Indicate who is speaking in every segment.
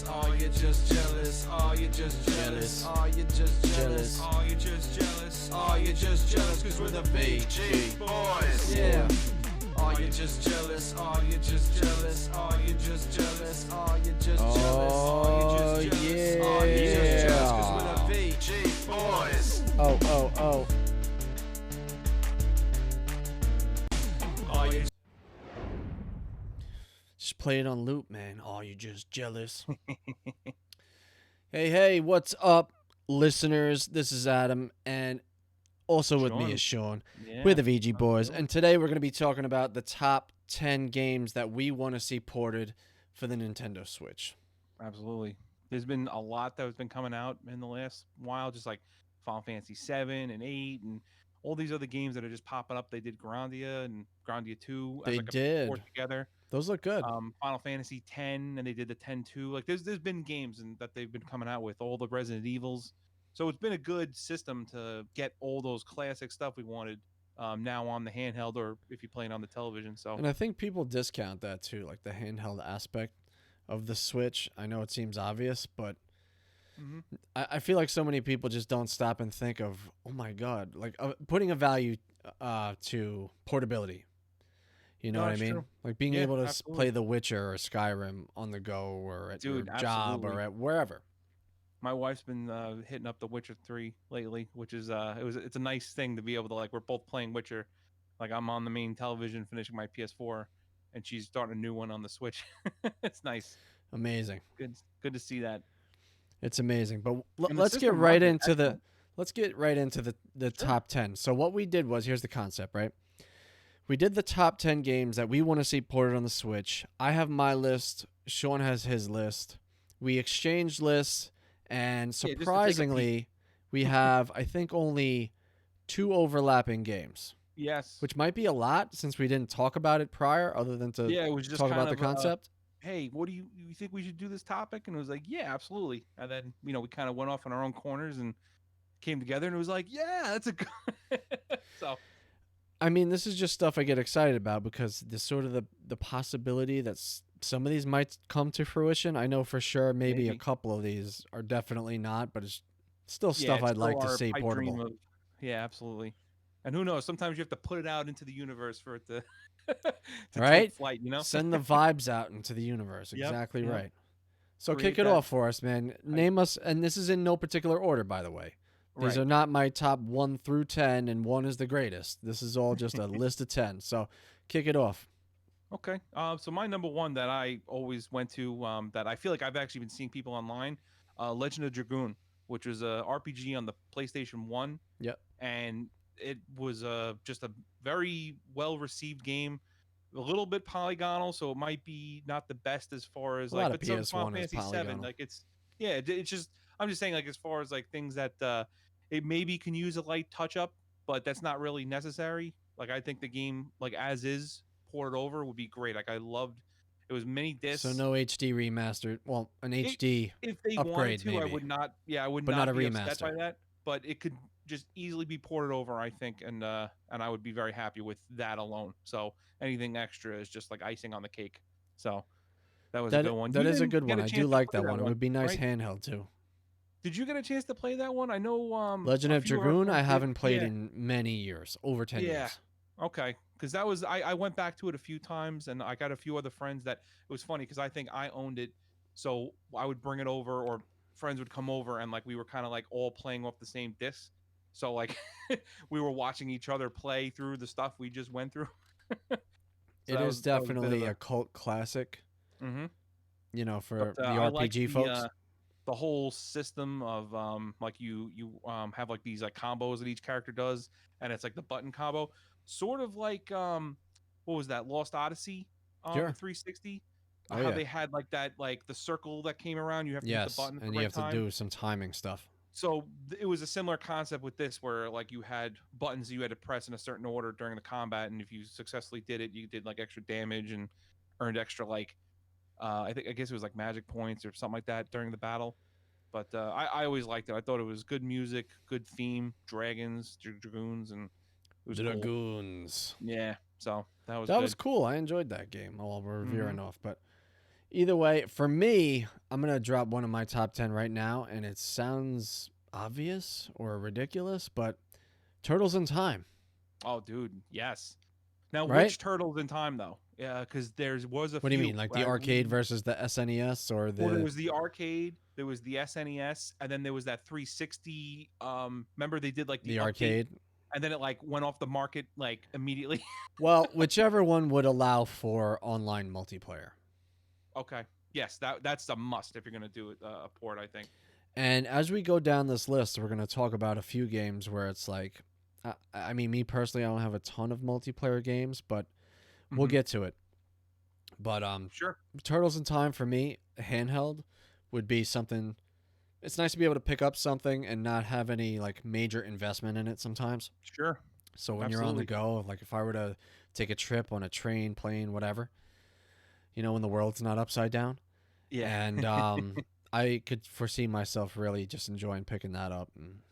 Speaker 1: jealous? Are you just jealous? Are you just jealous? Are you just jealous? Are you just jealous? Are you just jealous? Cause we're the VG boys. Yeah. Are you just jealous? Are you just jealous? Are you just jealous? Are you just jealous? Are you just jealous? Are you just jealous? Cause we're the VG boys.
Speaker 2: Oh.
Speaker 1: Are you
Speaker 2: Just play it on loop, man. Are you just jealous? Hey, what's up, listeners? This is Adam, and also with me
Speaker 3: Sean.
Speaker 2: is Sean.
Speaker 3: Yeah.
Speaker 2: We're the VG Boys,
Speaker 3: doing?
Speaker 2: and today we're going to be talking about the top 10 games that we want to see ported for the Nintendo Switch.
Speaker 3: Absolutely. There's been a lot that has been coming out in the last while, just like Final Fantasy 7 and 8 and all these other games that are just popping up. They did Grandia and Grandia 2 as
Speaker 2: They
Speaker 3: like a
Speaker 2: did.
Speaker 3: port together.
Speaker 2: Those look good.
Speaker 3: Final Fantasy 10 and they did the 10-2. Like there's been games that they've been coming out with, all the Resident Evils. So it's been a good system to get all those classic stuff we wanted now on the handheld or if you're playing on the television. So
Speaker 2: And I think people discount that too, like the handheld aspect of the Switch. I know it seems obvious, but
Speaker 3: Mhm.
Speaker 2: I feel like so many people just don't stop and think of, oh my God, like putting a value to portability. You know
Speaker 3: No,
Speaker 2: what I
Speaker 3: it's
Speaker 2: mean?
Speaker 3: true.
Speaker 2: Like being
Speaker 3: Yeah,
Speaker 2: able to
Speaker 3: absolutely.
Speaker 2: play The Witcher or Skyrim on the go or at your
Speaker 3: Dude,
Speaker 2: job or
Speaker 3: absolutely.
Speaker 2: at wherever.
Speaker 3: My wife's been hitting up The Witcher 3 lately, which is it's a nice thing to be able to, like, we're both playing Witcher. Like I'm on the main television finishing my PS4 and she's starting a new one on the Switch. It's nice.
Speaker 2: Amazing.
Speaker 3: Good to see that.
Speaker 2: It's amazing. But
Speaker 3: And the
Speaker 2: let's get
Speaker 3: system
Speaker 2: right
Speaker 3: runs it
Speaker 2: into
Speaker 3: excellent.
Speaker 2: the
Speaker 3: Sure.
Speaker 2: top 10. So what we did was, here's the concept, right? We did the top 10 games that we want to see ported on the Switch. I have my list. Sean has his list. We exchanged lists, and
Speaker 3: Yeah, just to take a peek.
Speaker 2: surprisingly, we have, I think, only 2 overlapping games,
Speaker 3: Yes.
Speaker 2: which might be a lot since we didn't talk about it prior, other than to
Speaker 3: Yeah, it was just
Speaker 2: talk
Speaker 3: kind
Speaker 2: about the
Speaker 3: of
Speaker 2: concept.
Speaker 3: hey, what do you think we should do this topic? And it was like, yeah, absolutely. And then, we kind of went off on our own corners and came together and it was like, yeah, that's a good So,
Speaker 2: I mean, this is just stuff I get excited about because there's sort of the possibility that some of these might come to fruition. I know for sure maybe a
Speaker 3: Maybe.
Speaker 2: couple of these are definitely not, but it's still
Speaker 3: yeah,
Speaker 2: stuff
Speaker 3: it's
Speaker 2: I'd
Speaker 3: still
Speaker 2: like to
Speaker 3: our
Speaker 2: see
Speaker 3: pipe
Speaker 2: portable.
Speaker 3: dream of yeah, absolutely. And who knows? Sometimes you have to put it out into the universe for it to to
Speaker 2: Right?
Speaker 3: take flight.
Speaker 2: Send the vibes out into the universe.
Speaker 3: Yep,
Speaker 2: Exactly
Speaker 3: yep.
Speaker 2: right. So
Speaker 3: Create
Speaker 2: kick it
Speaker 3: that
Speaker 2: off for us, man.
Speaker 3: hype.
Speaker 2: Name us, and this is in no particular order, by the way. These
Speaker 3: Right.
Speaker 2: are not my top 1 through 10, and 1 is the greatest. This is all just a list of 10. So kick it off.
Speaker 3: Okay. So my number one that I always went to, that I feel like I've actually been seeing people online, Legend of Dragoon, which was a RPG on the PlayStation 1.
Speaker 2: Yep.
Speaker 3: And it was just a very well received game. A little bit polygonal, so it might be not the best as far as
Speaker 2: A
Speaker 3: like,
Speaker 2: lot of
Speaker 3: but some Final
Speaker 2: PS1 is
Speaker 3: Fantasy 7,
Speaker 2: polygonal.
Speaker 3: like it's it's just I'm just saying, like, as far as like things that it maybe can use a light touch up, but that's not really necessary. Like I think the game, like as is ported over, would be great. Like I loved it was many discs.
Speaker 2: So no HD remastered. Well, an
Speaker 3: It-
Speaker 2: HD
Speaker 3: if they wanted
Speaker 2: upgrade
Speaker 3: to, I
Speaker 2: maybe.
Speaker 3: would not. Yeah, I would
Speaker 2: But not
Speaker 3: not
Speaker 2: a
Speaker 3: be upset by
Speaker 2: remaster.
Speaker 3: that. But it could just easily be ported over, I think, and I would be very happy with that alone. So anything extra is just like icing on the cake. So that was a good one.
Speaker 2: That
Speaker 3: You
Speaker 2: is a
Speaker 3: didn't
Speaker 2: good
Speaker 3: get
Speaker 2: one.
Speaker 3: a
Speaker 2: I do
Speaker 3: chance to
Speaker 2: like
Speaker 3: play
Speaker 2: that one. It would be nice
Speaker 3: right?
Speaker 2: handheld too.
Speaker 3: Did you get a chance to play that one? I know.
Speaker 2: Legend
Speaker 3: a
Speaker 2: of
Speaker 3: few our
Speaker 2: Dragoon,
Speaker 3: friends
Speaker 2: I
Speaker 3: did.
Speaker 2: haven't played
Speaker 3: Yeah.
Speaker 2: in many years, over 10
Speaker 3: Yeah.
Speaker 2: years.
Speaker 3: Okay, because that was I went back to it a few times, and I got a few other friends that it was funny because I think I owned it, so I would bring it over, or friends would come over, and like we were kind of like all playing off the same disc, so like we were watching each other play through the stuff we just went through. So
Speaker 2: It is
Speaker 3: that was a bit of
Speaker 2: definitely a cult classic,
Speaker 3: mm-hmm.
Speaker 2: you know, for
Speaker 3: But
Speaker 2: the
Speaker 3: I like
Speaker 2: RPG folks.
Speaker 3: the whole system of like you have like these like combos that each character does, and it's like the button combo, sort of like what was that, Lost Odyssey on
Speaker 2: Sure.
Speaker 3: the 360.
Speaker 2: Oh,
Speaker 3: How
Speaker 2: yeah.
Speaker 3: they had like that, like the circle that came around, you have to hit the
Speaker 2: Yes,
Speaker 3: button at
Speaker 2: and
Speaker 3: the
Speaker 2: you
Speaker 3: right
Speaker 2: have to
Speaker 3: time.
Speaker 2: do some timing stuff.
Speaker 3: So it was a similar concept with this, where like you had buttons you had to press in a certain order during the combat, and if you successfully did it, you did like extra damage and earned extra, like I guess it was like magic points or something like that during the battle. But I always liked it. I thought it was good music, good theme, dragons, dragoons, and it was cool.
Speaker 2: Dragoons.
Speaker 3: Yeah, so that was
Speaker 2: That
Speaker 3: good.
Speaker 2: was cool. I enjoyed that game while we're
Speaker 3: Mhm.
Speaker 2: veering off. But either way, for me, I'm gonna drop one of my top 10 right now, and it sounds obvious or ridiculous, but Turtles in Time,
Speaker 3: Oh, dude, yes. Now,
Speaker 2: right?
Speaker 3: which Turtles in Time though? Yeah, because there was a
Speaker 2: What do you
Speaker 3: few.
Speaker 2: mean, like the arcade versus the SNES or
Speaker 3: Well, there
Speaker 2: the
Speaker 3: was the arcade, there was the SNES, and then there was that 360. Remember they did like the
Speaker 2: the
Speaker 3: update,
Speaker 2: arcade?
Speaker 3: and then it like went off the market like immediately.
Speaker 2: Well, whichever one would allow for online multiplayer.
Speaker 3: Okay, yes, that's a must if you're gonna do it, a port, I think.
Speaker 2: And as we go down this list, we're gonna talk about a few games where it's like, I mean, me personally, I don't have a ton of multiplayer games, but we'll
Speaker 3: Hmm.
Speaker 2: get to it. But
Speaker 3: Sure,
Speaker 2: Turtles in Time for me, handheld, would be something. It's nice to be able to pick up something and not have any like major investment in it sometimes.
Speaker 3: sure,
Speaker 2: So when you're on the
Speaker 3: absolutely.
Speaker 2: go, like if I were to take a trip on a train, plane, whatever, when the world's not upside down,
Speaker 3: Yeah.
Speaker 2: and I could foresee myself really just enjoying picking that up and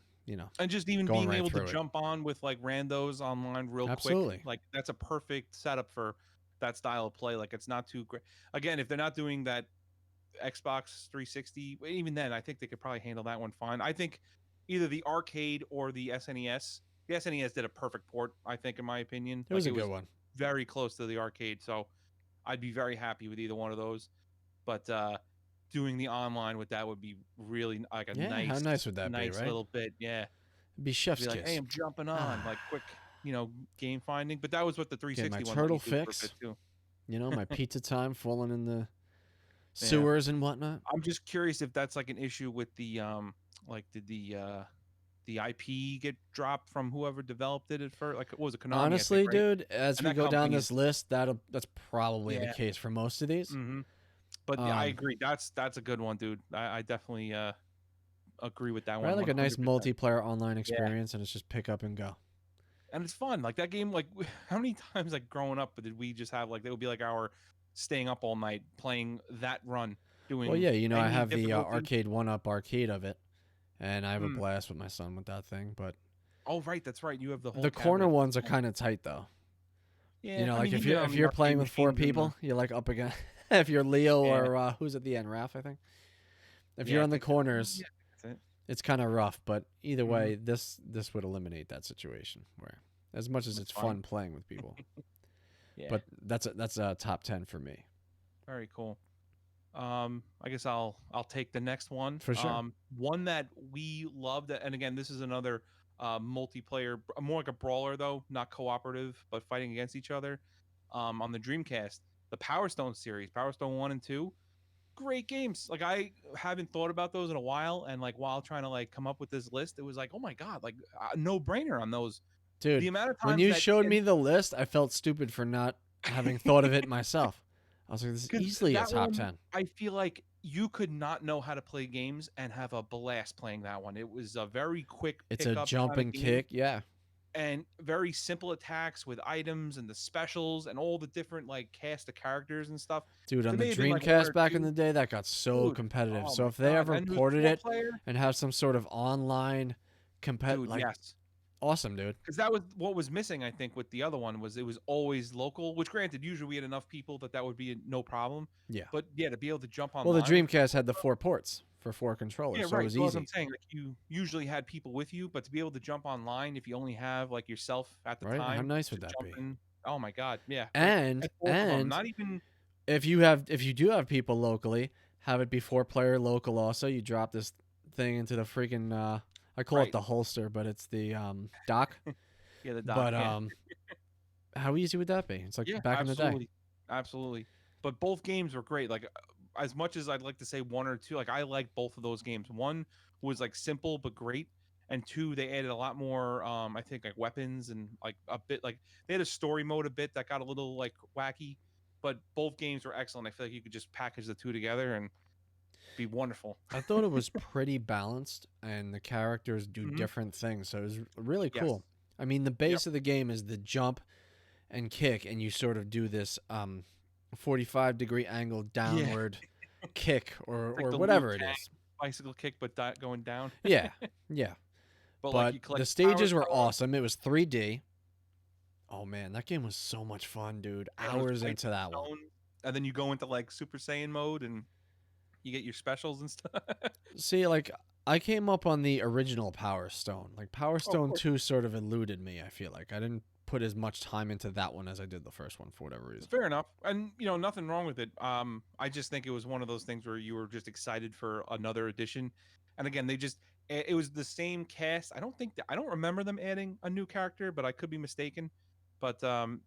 Speaker 3: And just even
Speaker 2: going
Speaker 3: being
Speaker 2: right
Speaker 3: able to
Speaker 2: through it.
Speaker 3: jump on with like randos online real quick,
Speaker 2: Absolutely.
Speaker 3: like that's a perfect setup for that style of play. Like it's not too great. Again, if they're not doing that Xbox 360, even then, I think they could probably handle that one fine. I think either the arcade or the SNES. The SNES did a perfect port, I think, in my opinion.
Speaker 2: It
Speaker 3: Like
Speaker 2: was a
Speaker 3: it
Speaker 2: good
Speaker 3: was
Speaker 2: one.
Speaker 3: very close to the arcade, so I'd be very happy with either one of those. But doing the online with that would be really like a
Speaker 2: Yeah, how nice would that be,
Speaker 3: nice
Speaker 2: right?
Speaker 3: little bit. Yeah,
Speaker 2: It'd be
Speaker 3: to be
Speaker 2: chef's
Speaker 3: like, hey,
Speaker 2: kiss.
Speaker 3: I'm jumping on, like quick, game finding. But that was what the
Speaker 2: Get my
Speaker 3: 360 one let
Speaker 2: turtle
Speaker 3: you do for a bit
Speaker 2: fix.
Speaker 3: too.
Speaker 2: My pizza time falling in the
Speaker 3: Yeah.
Speaker 2: sewers and whatnot.
Speaker 3: I'm just curious if that's like an issue with the like did the IP get dropped from whoever developed it at first? Like what was it, Konami, I think,
Speaker 2: Honestly,
Speaker 3: right?
Speaker 2: dude, as
Speaker 3: And
Speaker 2: we
Speaker 3: that
Speaker 2: go down
Speaker 3: company
Speaker 2: this
Speaker 3: is,
Speaker 2: list, that's probably the
Speaker 3: yeah.
Speaker 2: case for most of these.
Speaker 3: Hmm. But yeah, I
Speaker 2: Um,
Speaker 3: agree. That's a good one, dude. I definitely agree with that
Speaker 2: but I
Speaker 3: one
Speaker 2: like a nice
Speaker 3: 100%.
Speaker 2: multiplayer online
Speaker 3: Yeah.
Speaker 2: experience, and it's just pick up and go.
Speaker 3: And it's fun. Like that game, like how many times like growing up did we just have like that would be like our staying up all night playing that run,
Speaker 2: Well,
Speaker 3: doing
Speaker 2: yeah, I
Speaker 3: any
Speaker 2: have the
Speaker 3: difficulty.
Speaker 2: arcade one-up arcade of it, and I have a
Speaker 3: Mm.
Speaker 2: blast with my son with that thing. But
Speaker 3: Oh, right, that's right. You have the whole
Speaker 2: the
Speaker 3: cabinet
Speaker 2: corner
Speaker 3: at
Speaker 2: ones are
Speaker 3: home.
Speaker 2: kind of tight, though.
Speaker 3: Yeah, I
Speaker 2: Like
Speaker 3: mean,
Speaker 2: if
Speaker 3: even
Speaker 2: you're
Speaker 3: on
Speaker 2: if
Speaker 3: the
Speaker 2: you're
Speaker 3: arcade
Speaker 2: playing with four
Speaker 3: machines and the,
Speaker 2: people, you're like up against. If you're Leo
Speaker 3: yeah,
Speaker 2: or who's at the end, Raph, I think. If
Speaker 3: yeah,
Speaker 2: you're
Speaker 3: I
Speaker 2: on the
Speaker 3: think,
Speaker 2: corners,
Speaker 3: yeah, that's it.
Speaker 2: it's kind of rough. But either
Speaker 3: Hmm.
Speaker 2: way, this would eliminate that situation where, as much as
Speaker 3: That's
Speaker 2: it's
Speaker 3: fine.
Speaker 2: fun playing with people,
Speaker 3: Yeah,
Speaker 2: but that's a top 10 for me
Speaker 3: very cool. I guess I'll take the next one.
Speaker 2: for sure.
Speaker 3: One that we loved, and again, this is another multiplayer, more like a brawler though, not cooperative, but fighting against each other. On the Dreamcast, the Power Stone series, Power Stone 1 and 2, great games. Like I haven't thought about those in a while, and like while trying to like come up with this list, it was like, oh my god, like no brainer on those. The
Speaker 2: Dude,
Speaker 3: amount of
Speaker 2: when
Speaker 3: times
Speaker 2: you
Speaker 3: that,
Speaker 2: showed me the list, I felt stupid for not having thought of it myself. I was like, this is
Speaker 3: because
Speaker 2: easily a
Speaker 3: that
Speaker 2: top
Speaker 3: one,
Speaker 2: 10.
Speaker 3: I feel like you could not know how to play games and have a blast playing that one. It was a very quick
Speaker 2: It's a
Speaker 3: pickup
Speaker 2: jump
Speaker 3: kind of
Speaker 2: and
Speaker 3: game
Speaker 2: kick. Yeah.
Speaker 3: and very simple attacks with items and the specials and all the different like cast of characters and stuff.
Speaker 2: Dude, on
Speaker 3: There
Speaker 2: the
Speaker 3: may have been like one
Speaker 2: Dreamcast
Speaker 3: or
Speaker 2: back in
Speaker 3: two.
Speaker 2: the day, that got so
Speaker 3: Dude,
Speaker 2: competitive.
Speaker 3: oh
Speaker 2: So
Speaker 3: my
Speaker 2: if they
Speaker 3: god.
Speaker 2: ever
Speaker 3: And it was
Speaker 2: ported
Speaker 3: four
Speaker 2: it
Speaker 3: player.
Speaker 2: and have some sort of online
Speaker 3: Dude,
Speaker 2: like
Speaker 3: yes.
Speaker 2: awesome, dude.
Speaker 3: Because that was what was missing, I think, with the other one was it was always local. Which, granted, usually we had enough people that would be no problem.
Speaker 2: Yeah.
Speaker 3: But yeah, to be able to jump
Speaker 2: Well, the
Speaker 3: online with
Speaker 2: Dreamcast had the 4 ports for 4 controllers,
Speaker 3: yeah,
Speaker 2: so it
Speaker 3: right.
Speaker 2: was
Speaker 3: So that's what I'm
Speaker 2: easy,
Speaker 3: saying. Like you usually had people with you, but to be able to jump online if you only have like yourself at the
Speaker 2: right? How
Speaker 3: time
Speaker 2: nice
Speaker 3: to
Speaker 2: would that
Speaker 3: jump
Speaker 2: be?
Speaker 3: in. Oh my god, yeah.
Speaker 2: And
Speaker 3: And both of them,
Speaker 2: and
Speaker 3: not even
Speaker 2: if you do have people locally, have it be 4 player local. Also, you drop this thing into the freaking I call it
Speaker 3: right.
Speaker 2: the holster, but it's the dock.
Speaker 3: Yeah, the dock.
Speaker 2: But
Speaker 3: Yeah,
Speaker 2: how easy would that be? It's like
Speaker 3: yeah,
Speaker 2: back in the day.
Speaker 3: absolutely, absolutely. But both games were great. Like as much as I'd like to say one or two, like I like both of those games. One was like simple but great, and two they added a lot more. I think like weapons and like a bit like they had a story mode a bit that got a little like wacky. But both games were excellent. I feel like you could just package the two together and be wonderful.
Speaker 2: I thought it was pretty balanced, and the characters do
Speaker 3: Hmm.
Speaker 2: different things, so it was really
Speaker 3: Yes.
Speaker 2: cool. I mean, the
Speaker 3: Yep.
Speaker 2: base of the game is the jump and kick, and you sort of do this 45-degree angle
Speaker 3: Yeah.
Speaker 2: downward kick or
Speaker 3: It's like the Liu
Speaker 2: whatever it
Speaker 3: Kang
Speaker 2: is.
Speaker 3: bicycle kick, but going down.
Speaker 2: Yeah, yeah.
Speaker 3: But like
Speaker 2: But
Speaker 3: you
Speaker 2: the
Speaker 3: collect power
Speaker 2: stages were
Speaker 3: stone,
Speaker 2: awesome. It was 3D. Oh man, that game was so much fun, dude.
Speaker 3: and it was
Speaker 2: Hours
Speaker 3: pipes
Speaker 2: into
Speaker 3: and
Speaker 2: that one.
Speaker 3: stone, and then you go into like Super Saiyan mode, and You get your specials and stuff.
Speaker 2: See, like I came up on the original Power Stone. Like Power
Speaker 3: Oh, of
Speaker 2: Stone
Speaker 3: course.
Speaker 2: 2 sort of eluded me, I feel like. I didn't put as much time into that one as I did the first one for whatever reason.
Speaker 3: Fair enough, and nothing wrong with it. I just think it was one of those things where you were just excited for another edition, and again, it was the same cast. I don't remember them adding a new character, but I could be mistaken. But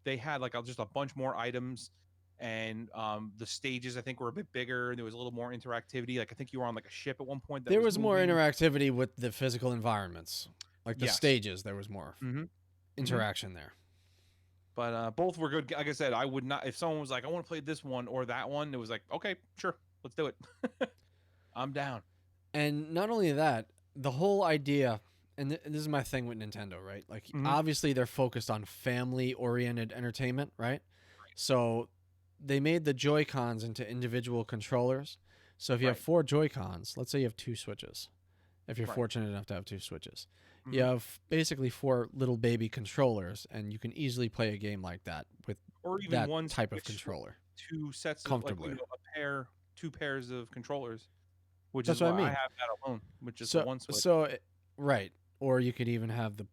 Speaker 3: they had like just a bunch more items, and the stages I think were a bit bigger, and there was a little more interactivity. Like I think you were on like a ship at one point that
Speaker 2: There
Speaker 3: was
Speaker 2: was more
Speaker 3: moving.
Speaker 2: interactivity with the physical environments. Like the
Speaker 3: Yes.
Speaker 2: stages, there was more
Speaker 3: Mm-hmm.
Speaker 2: interaction there.
Speaker 3: But both were good. Like I said, I would not if someone was like, I want to play this one or that one. It was like, okay, sure, let's do it. I'm down.
Speaker 2: And not only that, the whole idea, and this is my thing with Nintendo, right? Like,
Speaker 3: Mhm.
Speaker 2: obviously, they're focused on family oriented entertainment, right? So they made the Joy-Cons into individual controllers. So if you have
Speaker 3: Right.
Speaker 2: 4 Joy-Cons, let's say you have 2 Switches, if you're
Speaker 3: Right.
Speaker 2: fortunate enough to have 2 Switches, you
Speaker 3: Mhm.
Speaker 2: have basically 4 little baby controllers, and you can easily play a game like that with
Speaker 3: Or even
Speaker 2: that
Speaker 3: one
Speaker 2: type of
Speaker 3: Switch with
Speaker 2: controller
Speaker 3: two sets of like
Speaker 2: comfortably.
Speaker 3: two pairs of controllers, which
Speaker 2: That's
Speaker 3: is
Speaker 2: what I
Speaker 3: why I
Speaker 2: mean.
Speaker 3: have that alone with just the
Speaker 2: So,
Speaker 3: one Switch.
Speaker 2: so right, or you could even have the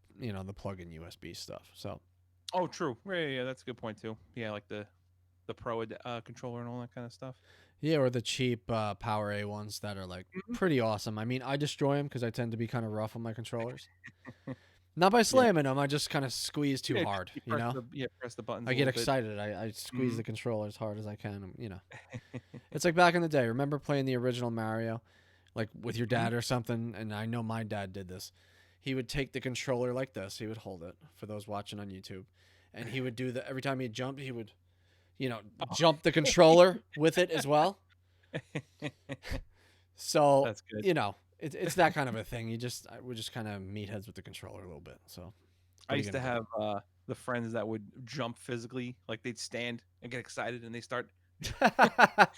Speaker 2: plug-in USB stuff. So
Speaker 3: Oh, true. Yeah, that's a good point too. Yeah, like the Pro controller and all that kind of stuff.
Speaker 2: yeah, or the cheap Power A ones that are like
Speaker 3: Mhm.
Speaker 2: pretty awesome. I mean, I destroy them because I tend to be kind of rough on my controllers. Not by
Speaker 3: Yeah.
Speaker 2: slamming them, I just kind of squeeze too
Speaker 3: Yeah,
Speaker 2: hard.
Speaker 3: you
Speaker 2: You know,
Speaker 3: press the buttons a
Speaker 2: I get
Speaker 3: little bit.
Speaker 2: excited. I squeeze
Speaker 3: Mhm.
Speaker 2: the controller as hard as I can. It's like back in the day. Remember playing the original Mario, like with your
Speaker 3: Mhm.
Speaker 2: dad or something? And I know my dad did this. He would take the controller like this. He would hold it for those watching on YouTube, and he would do the every time he jumped, he would, jump the controller with it as well. So
Speaker 3: That's good.
Speaker 2: it's that kind of a thing. We're just kind of meatheads with the controller a little bit. So
Speaker 3: I
Speaker 2: what are you
Speaker 3: used to
Speaker 2: gonna
Speaker 3: have the friends that would jump physically, like they'd stand and get excited and they start.
Speaker 2: do?
Speaker 3: That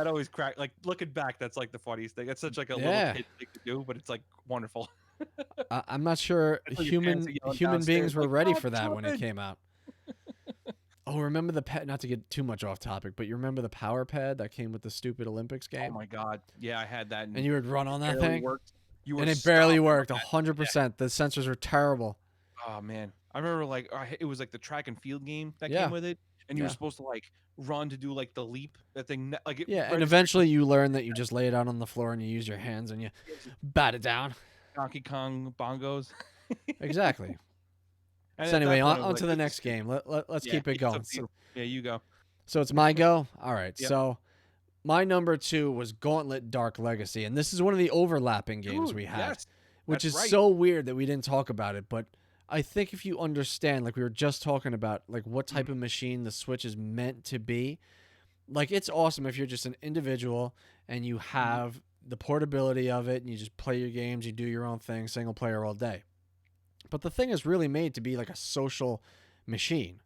Speaker 3: always crack. Like looking back, that's like the funniest thing. That's such like a little
Speaker 2: Yeah.
Speaker 3: kid thing to do, but it's like wonderful.
Speaker 2: I'm not sure
Speaker 3: Until your parents
Speaker 2: human
Speaker 3: are yelling
Speaker 2: human
Speaker 3: downstairs,
Speaker 2: beings were
Speaker 3: like,
Speaker 2: ready
Speaker 3: "Stop
Speaker 2: for that when it
Speaker 3: jumping!"
Speaker 2: came out. Oh, remember the pet? Not to get too much off topic, but you remember the Power Pad that came with the stupid Olympics
Speaker 3: Oh
Speaker 2: game,
Speaker 3: my god, yeah, I had that,
Speaker 2: and
Speaker 3: and
Speaker 2: you would run on
Speaker 3: it
Speaker 2: that
Speaker 3: barely
Speaker 2: thing,
Speaker 3: worked. You were
Speaker 2: and it barely
Speaker 3: stomping on
Speaker 2: worked.
Speaker 3: that. Yeah.
Speaker 2: 100%. The sensors were terrible.
Speaker 3: Oh man, I remember like it was like the track and field game that came
Speaker 2: Yeah,
Speaker 3: with it, and you were
Speaker 2: yeah,
Speaker 3: supposed to like run to do like the leap. That thing, like it
Speaker 2: yeah. And
Speaker 3: registered.
Speaker 2: eventually, you learn that you just lay it out on the floor and you use your hands and you bat it down.
Speaker 3: Donkey Kong bongos.
Speaker 2: Exactly.
Speaker 3: And
Speaker 2: So
Speaker 3: at
Speaker 2: anyway,
Speaker 3: that point, I was
Speaker 2: on
Speaker 3: like,
Speaker 2: to the
Speaker 3: "This is
Speaker 2: next game. Let's
Speaker 3: yeah,
Speaker 2: keep it
Speaker 3: it's
Speaker 2: going.
Speaker 3: up to you. Yeah, you go."
Speaker 2: So it's my go. All right.
Speaker 3: Yep.
Speaker 2: So my number 2 was Gauntlet Dark Legacy, and this is one of the overlapping games
Speaker 3: Dude,
Speaker 2: we had,
Speaker 3: yes,
Speaker 2: which
Speaker 3: that's
Speaker 2: is
Speaker 3: right.
Speaker 2: so weird that we didn't talk about it. But I think if you understand, like we were just talking about, like what type
Speaker 3: Mhm.
Speaker 2: of machine the Switch is meant to be, like it's awesome if you're just an individual and you
Speaker 3: Mhm.
Speaker 2: have the portability of it and you just play your games, you do your own thing, single player all day. But the thing is really made to be like a social machine.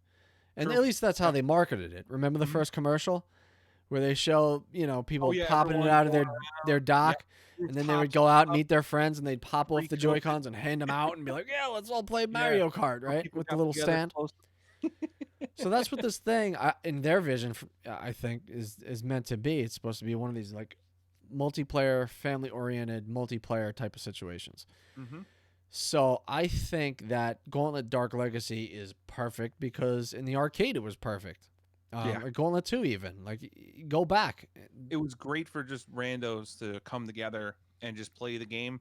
Speaker 2: And
Speaker 3: True.
Speaker 2: at least that's how
Speaker 3: Yep.
Speaker 2: they marketed it. Remember the
Speaker 3: Mhm.
Speaker 2: first commercial where they show,
Speaker 3: Oh
Speaker 2: people
Speaker 3: yeah,
Speaker 2: popping it
Speaker 3: everyone
Speaker 2: out of
Speaker 3: going
Speaker 2: their
Speaker 3: around. Yep.
Speaker 2: dock, and then they would
Speaker 3: Rooftops
Speaker 2: go
Speaker 3: lit
Speaker 2: out and
Speaker 3: up,
Speaker 2: meet their friends and they'd pop off the
Speaker 3: freaking open.
Speaker 2: Joy-Cons and hand them out and be like, "Yeah, let's all play
Speaker 3: Yeah,
Speaker 2: Mario Kart,"
Speaker 3: or
Speaker 2: right?
Speaker 3: people
Speaker 2: With the
Speaker 3: got
Speaker 2: little
Speaker 3: together
Speaker 2: stand.
Speaker 3: close.
Speaker 2: So that's what this thing, in their vision, I think, is meant to be. It's supposed to be one of these like multiplayer, family-oriented, multiplayer type of situations.
Speaker 3: Mhm.
Speaker 2: So I think that Gauntlet Dark Legacy is perfect because in the arcade it was perfect.
Speaker 3: Yeah.
Speaker 2: Like Gauntlet 2 even. Like go back.
Speaker 3: It was great for just randos to come together and just play the game.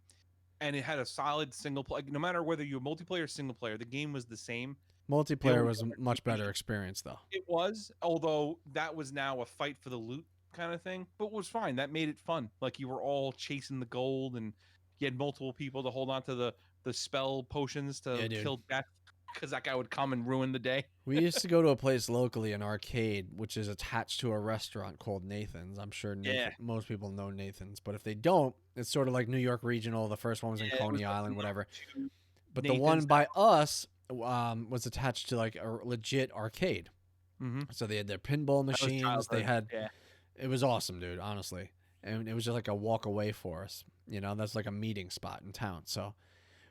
Speaker 3: And it had a solid single play. No matter whether you're multiplayer or single player, the game was the same. The
Speaker 2: Multiplayer
Speaker 3: only
Speaker 2: was a
Speaker 3: difference
Speaker 2: much
Speaker 3: was
Speaker 2: better experience though.
Speaker 3: it was, although that was now a fight for the loot kind of thing, but it was fine. That made it fun. Like you were all chasing the gold, and you had multiple people to hold on to the spell potions
Speaker 2: Yeah,
Speaker 3: to
Speaker 2: dude.
Speaker 3: kill death, because that guy would come and ruin the day.
Speaker 2: We used to go to a place locally, an arcade, which is attached to a restaurant called Nathan's. I'm sure
Speaker 3: Yeah,
Speaker 2: most people know Nathan's, but if they don't, it's sort of like New York Regional. The first one was in
Speaker 3: yeah, it was
Speaker 2: Coney
Speaker 3: like
Speaker 2: Island, whatever.
Speaker 3: two
Speaker 2: But the
Speaker 3: Nathans
Speaker 2: one
Speaker 3: that.
Speaker 2: by us was attached to like a legit arcade.
Speaker 3: Mm-hmm.
Speaker 2: So they had their pinball
Speaker 3: That was
Speaker 2: machines.
Speaker 3: childhood. Yeah.
Speaker 2: It was awesome, dude, honestly. And it was just like a walk away for us. That's like a meeting spot in town. So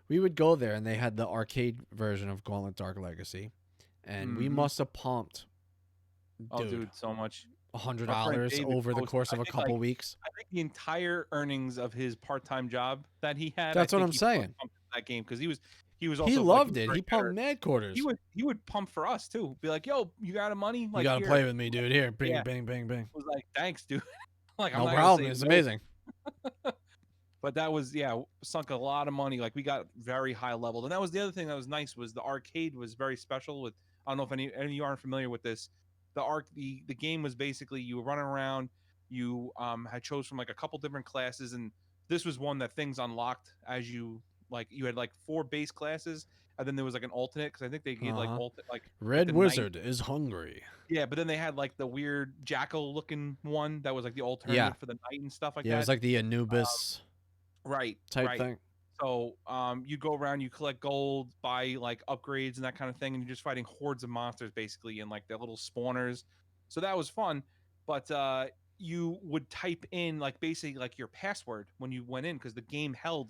Speaker 2: we would go there and they had the arcade version of Gauntlet Dark Legacy. And we
Speaker 3: Mm-hmm.
Speaker 2: must have pumped,
Speaker 3: Oh,
Speaker 2: dude.
Speaker 3: dude, so much. Our friend
Speaker 2: $100
Speaker 3: David
Speaker 2: over the
Speaker 3: posted.
Speaker 2: course of
Speaker 3: I
Speaker 2: a
Speaker 3: think
Speaker 2: couple
Speaker 3: like
Speaker 2: weeks.
Speaker 3: I think the entire earnings of his part-time job that he had, I
Speaker 2: That's what
Speaker 3: think
Speaker 2: I'm
Speaker 3: he probably
Speaker 2: saying.
Speaker 3: pumped that game because he was
Speaker 2: He
Speaker 3: also like he
Speaker 2: loved
Speaker 3: was
Speaker 2: it.
Speaker 3: very
Speaker 2: He pumped
Speaker 3: generous.
Speaker 2: mad quarters.
Speaker 3: He would pump for us too. Be like, "Yo, you got a money?
Speaker 2: You
Speaker 3: Like
Speaker 2: got to
Speaker 3: here."
Speaker 2: play with me, dude. Here, bing,
Speaker 3: Yeah,
Speaker 2: bing, bing, bing.
Speaker 3: I was like, "Thanks, dude." Like I'm
Speaker 2: No
Speaker 3: not gonna
Speaker 2: problem.
Speaker 3: say
Speaker 2: It's
Speaker 3: no.
Speaker 2: amazing.
Speaker 3: But that was sunk a lot of money. Like we got very high leveled, and that was the other thing that was nice was the arcade was very special. With I don't know if any of you aren't familiar with this. The game was basically you were running around. You had chose from like a couple different classes, and this was one that things unlocked as you like. You had like 4 base classes, and then there was like an alternate because I think they gave like
Speaker 2: Uh-huh.
Speaker 3: like
Speaker 2: Red
Speaker 3: the knight.
Speaker 2: Wizard is hungry.
Speaker 3: Yeah, but then they had like the weird jackal looking one that was like the
Speaker 2: Yeah.
Speaker 3: alternative for the knight and stuff like
Speaker 2: Yeah, it was
Speaker 3: that.
Speaker 2: like the Anubis
Speaker 3: Right,
Speaker 2: type
Speaker 3: right.
Speaker 2: thing.
Speaker 3: So you go around, you collect gold, buy like upgrades and that kind of thing, and you're just fighting hordes of monsters basically and like their little spawners. So that was fun. But you would type in like basically like your password when you went in because the game held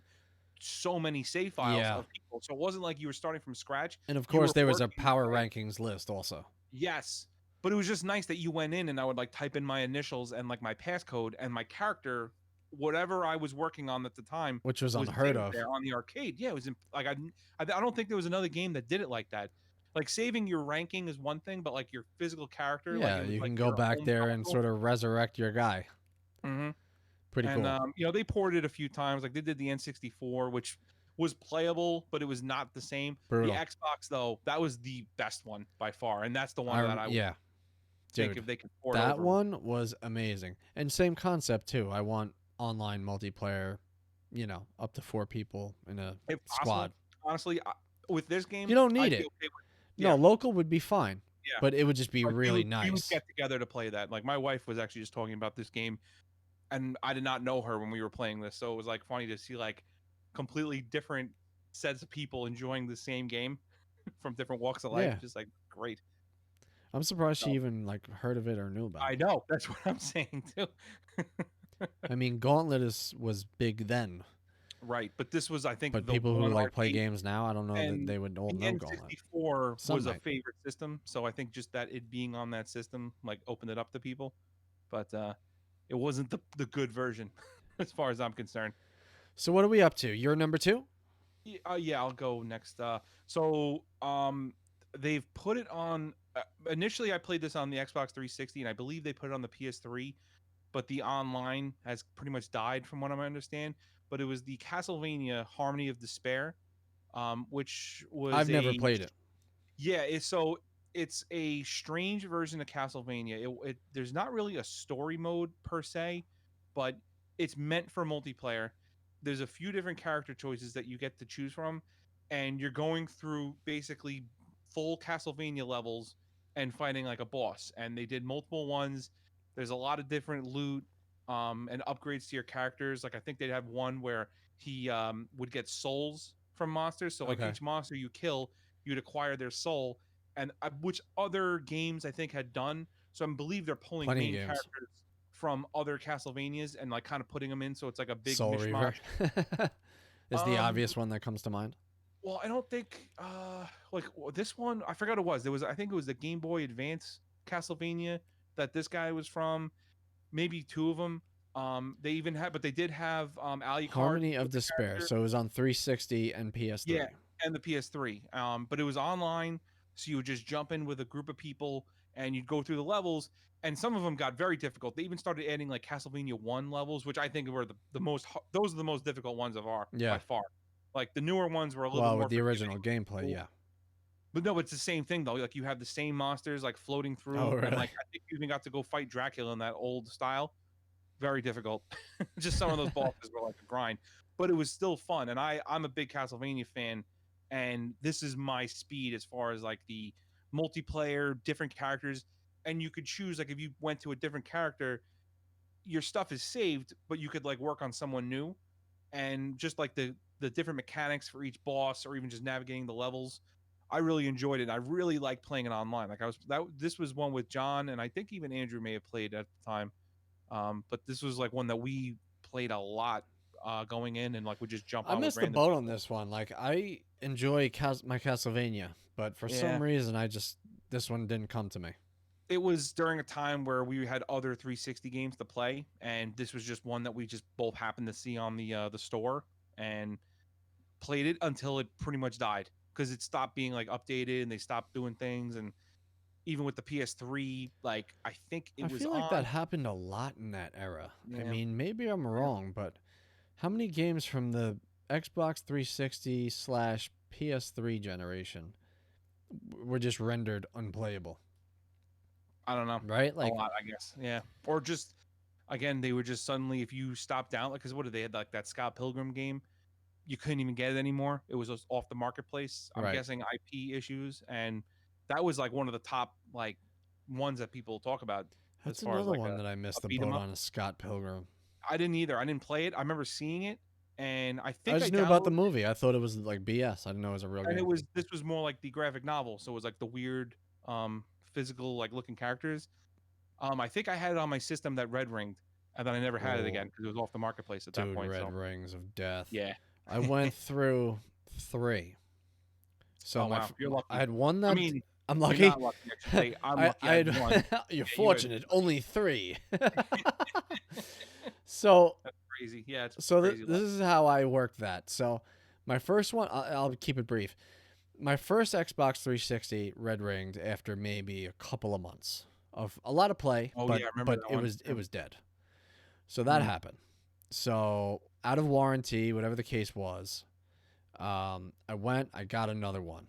Speaker 3: so many save files
Speaker 2: Yeah.
Speaker 3: of people. So it wasn't like you were starting from scratch.
Speaker 2: And of
Speaker 3: You
Speaker 2: course,
Speaker 3: were
Speaker 2: there was a
Speaker 3: working
Speaker 2: power
Speaker 3: your way.
Speaker 2: rankings list also,
Speaker 3: Yes. But it was just nice that you went in and I would like type in my initials and like my passcode and my character, whatever I was working on at the time,
Speaker 2: which was
Speaker 3: was
Speaker 2: unheard
Speaker 3: saved
Speaker 2: of.
Speaker 3: there on the arcade. Yeah, it was like I don't think there was another game that did it like that. Like saving your ranking is one thing, but like your physical character, like
Speaker 2: Yeah,
Speaker 3: it was
Speaker 2: you
Speaker 3: like
Speaker 2: can go
Speaker 3: your
Speaker 2: back
Speaker 3: own
Speaker 2: there and
Speaker 3: console.
Speaker 2: sort of resurrect your guy.
Speaker 3: Hmm.
Speaker 2: Pretty
Speaker 3: And
Speaker 2: cool.
Speaker 3: they ported it a few times. Like they did the N64, which was playable, but it was not the same. The
Speaker 2: Brutal.
Speaker 3: Xbox though, that was the best one by far, and that's the one that I would
Speaker 2: Yeah,
Speaker 3: think
Speaker 2: dude.
Speaker 3: if they could port
Speaker 2: That
Speaker 3: over.
Speaker 2: one was amazing. And same concept too. I want online multiplayer, up to 4 people in a
Speaker 3: If possible,
Speaker 2: squad.
Speaker 3: honestly, with this game,
Speaker 2: You don't need
Speaker 3: I'd be
Speaker 2: it.
Speaker 3: okay with.
Speaker 2: No,
Speaker 3: Yeah,
Speaker 2: local would be fine,
Speaker 3: yeah.
Speaker 2: but it would just be
Speaker 3: Like
Speaker 2: really
Speaker 3: we would
Speaker 2: nice.
Speaker 3: get together to play that. Like my wife was actually just talking about this game, and I did not know her when we were playing this, so it was like funny to see like completely different sets of people enjoying the same game from different walks of life.
Speaker 2: Yeah.
Speaker 3: Just like great.
Speaker 2: I'm surprised she
Speaker 3: So,
Speaker 2: even heard of it or knew about
Speaker 3: I
Speaker 2: it.
Speaker 3: know that's what I'm saying too.
Speaker 2: I mean, Gauntlet was big then,
Speaker 3: Right, but this was I think
Speaker 2: but
Speaker 3: the
Speaker 2: people who
Speaker 3: one
Speaker 2: play
Speaker 3: arcade.
Speaker 2: games now, I don't know that
Speaker 3: And
Speaker 2: they would all
Speaker 3: the
Speaker 2: know Gauntlet.
Speaker 3: N64
Speaker 2: Some
Speaker 3: was a
Speaker 2: might.
Speaker 3: favorite system, so I think just that it being on that system like opened it up to people. But it wasn't the good version as far as I'm concerned.
Speaker 2: So what are we up to? You're number 2?
Speaker 3: Yeah, I'll go next. They've put it on. Initially, I played this on the Xbox 360, and I believe they put it on the PS3. But the online has pretty much died, from what I understand. But it was the Castlevania Harmony of Despair, which was
Speaker 2: I've never played it.
Speaker 3: yeah, it's a strange version of Castlevania. There's not really a story mode per se, but it's meant for multiplayer. There's a few different character choices that you get to choose from, and you're going through basically full Castlevania levels and fighting like a boss. And they did multiple ones. There's a lot of different loot and upgrades to your characters. Like I think they'd have one where he would get souls from monsters. So like
Speaker 2: Okay.
Speaker 3: each monster you kill, you'd acquire their soul, and which other games I think had done. So I believe they're pulling
Speaker 2: Plenty of
Speaker 3: main
Speaker 2: games.
Speaker 3: characters from other Castlevanias and like kind of putting them in, so it's like a big
Speaker 2: Soul Reaver
Speaker 3: mishmash.
Speaker 2: is the
Speaker 3: Um,
Speaker 2: obvious one that comes to mind.
Speaker 3: well, I don't think this one. I forgot it was. There was I think it was the Game Boy Advance Castlevania that this guy was from. Maybe 2 of them. They even had, but they did have Alucard
Speaker 2: Harmony of
Speaker 3: with the
Speaker 2: Despair.
Speaker 3: character.
Speaker 2: So it was on 360 and PS3.
Speaker 3: Yeah, and the PS3. But it was online, so you would just jump in with a group of people and you'd go through the levels. And some of them got very difficult. They even started adding like Castlevania 1 levels, which I think were the most. Those are the most difficult ones of our
Speaker 2: Yeah.
Speaker 3: by far. Like the newer ones were a little
Speaker 2: Well,
Speaker 3: bit more
Speaker 2: with the
Speaker 3: forgiving.
Speaker 2: original gameplay, yeah.
Speaker 3: But no, it's the same thing though. Like you have the same monsters like floating through,
Speaker 2: Oh,
Speaker 3: and
Speaker 2: really?
Speaker 3: like I think you even got to go fight Dracula in that old style. Very difficult. Just some of those bosses were like a grind, but it was still fun. And I'm a big Castlevania fan, and this is my speed as far as like the multiplayer, different characters, and you could choose like if you went to a different character, your stuff is saved, but you could like work on someone new, and just like the different mechanics for each boss or even just navigating the levels. I really enjoyed it. I really liked playing it online. Like this was one with John, and I think even Andrew may have played at the time. But this was like one that we played a lot going in, and like we just jump
Speaker 2: I
Speaker 3: on with
Speaker 2: missed the
Speaker 3: random
Speaker 2: boat
Speaker 3: people.
Speaker 2: on this one. Like I enjoy my Castlevania, but for
Speaker 3: Yeah.
Speaker 2: some reason this one didn't come to me.
Speaker 3: it was during a time where we had other 360 games to play, and this was just one that we just both happened to see on the store and played it until it pretty much died because it stopped being like updated and they stopped doing things. And even with the PS3, like I think
Speaker 2: I
Speaker 3: it was
Speaker 2: feel like
Speaker 3: on.
Speaker 2: that happened a lot in that era. I
Speaker 3: Yeah,
Speaker 2: mean, maybe I'm
Speaker 3: yeah.
Speaker 2: wrong, but how many games from the Xbox 360 slash PS3 generation were just rendered unplayable?
Speaker 3: I don't know,
Speaker 2: Right?
Speaker 3: a
Speaker 2: Like,
Speaker 3: lot, I guess. Yeah, or just again, they were just suddenly if you stopped down, like because what did they had like that Scott Pilgrim game you couldn't even get it anymore. It was just off the marketplace. I'm
Speaker 2: right.
Speaker 3: guessing IP issues, and that was like one of the top like ones that people talk about as
Speaker 2: That's
Speaker 3: far as
Speaker 2: another
Speaker 3: like
Speaker 2: one that I missed
Speaker 3: a
Speaker 2: the
Speaker 3: beat 'em
Speaker 2: boat
Speaker 3: up.
Speaker 2: on, a Scott Pilgrim.
Speaker 3: I didn't either. I didn't play it. I remember seeing it, and I
Speaker 2: I
Speaker 3: think I
Speaker 2: just knew about the
Speaker 3: downloaded it,
Speaker 2: movie. I thought it was like BS. I didn't know it was a real
Speaker 3: and it
Speaker 2: game.
Speaker 3: was this was more like the graphic novel, so it was like the weird physical like looking characters. I think I had it on my system that red ringed, and then I never had it again
Speaker 2: Oh,
Speaker 3: because it was off the marketplace at that
Speaker 2: dude,
Speaker 3: point.
Speaker 2: Red
Speaker 3: So
Speaker 2: Rings of Death.
Speaker 3: yeah.
Speaker 2: I went through three. So
Speaker 3: Oh wow, you're
Speaker 2: I
Speaker 3: lucky.
Speaker 2: had one
Speaker 3: I
Speaker 2: that
Speaker 3: mean,
Speaker 2: I'm
Speaker 3: you're
Speaker 2: lucky.
Speaker 3: not lucky. I should say I'm lucky.
Speaker 2: I
Speaker 3: I had
Speaker 2: had
Speaker 3: one.
Speaker 2: you're
Speaker 3: Yeah, you had
Speaker 2: fortunate. Only three. so
Speaker 3: that's crazy. Yeah, it's
Speaker 2: so
Speaker 3: crazy
Speaker 2: this
Speaker 3: luck.
Speaker 2: is how I worked that. So my first one, I'll keep it brief. My first Xbox 360 red ringed after maybe a couple of months of a lot of play,
Speaker 3: Oh
Speaker 2: but
Speaker 3: yeah, I remember that
Speaker 2: it
Speaker 3: one.
Speaker 2: was
Speaker 3: Yeah.
Speaker 2: dead. So that
Speaker 3: Mm.
Speaker 2: happened. So out of warranty, whatever the case was, I got another one,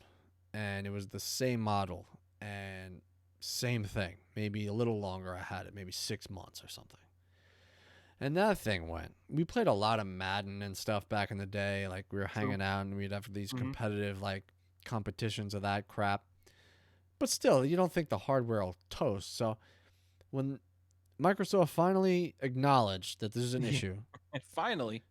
Speaker 2: and it was the same model and same thing. Maybe a little longer. I had it, maybe 6 months or something. And that thing went. We played a lot of Madden and stuff back in the day. Like we were
Speaker 3: True.
Speaker 2: hanging out and we'd have these
Speaker 3: Hmm.
Speaker 2: competitive like competitions of that crap. But still, you don't think the hardware will toast. So when Microsoft finally acknowledged that this is an
Speaker 3: Yeah.
Speaker 2: issue,
Speaker 3: And finally,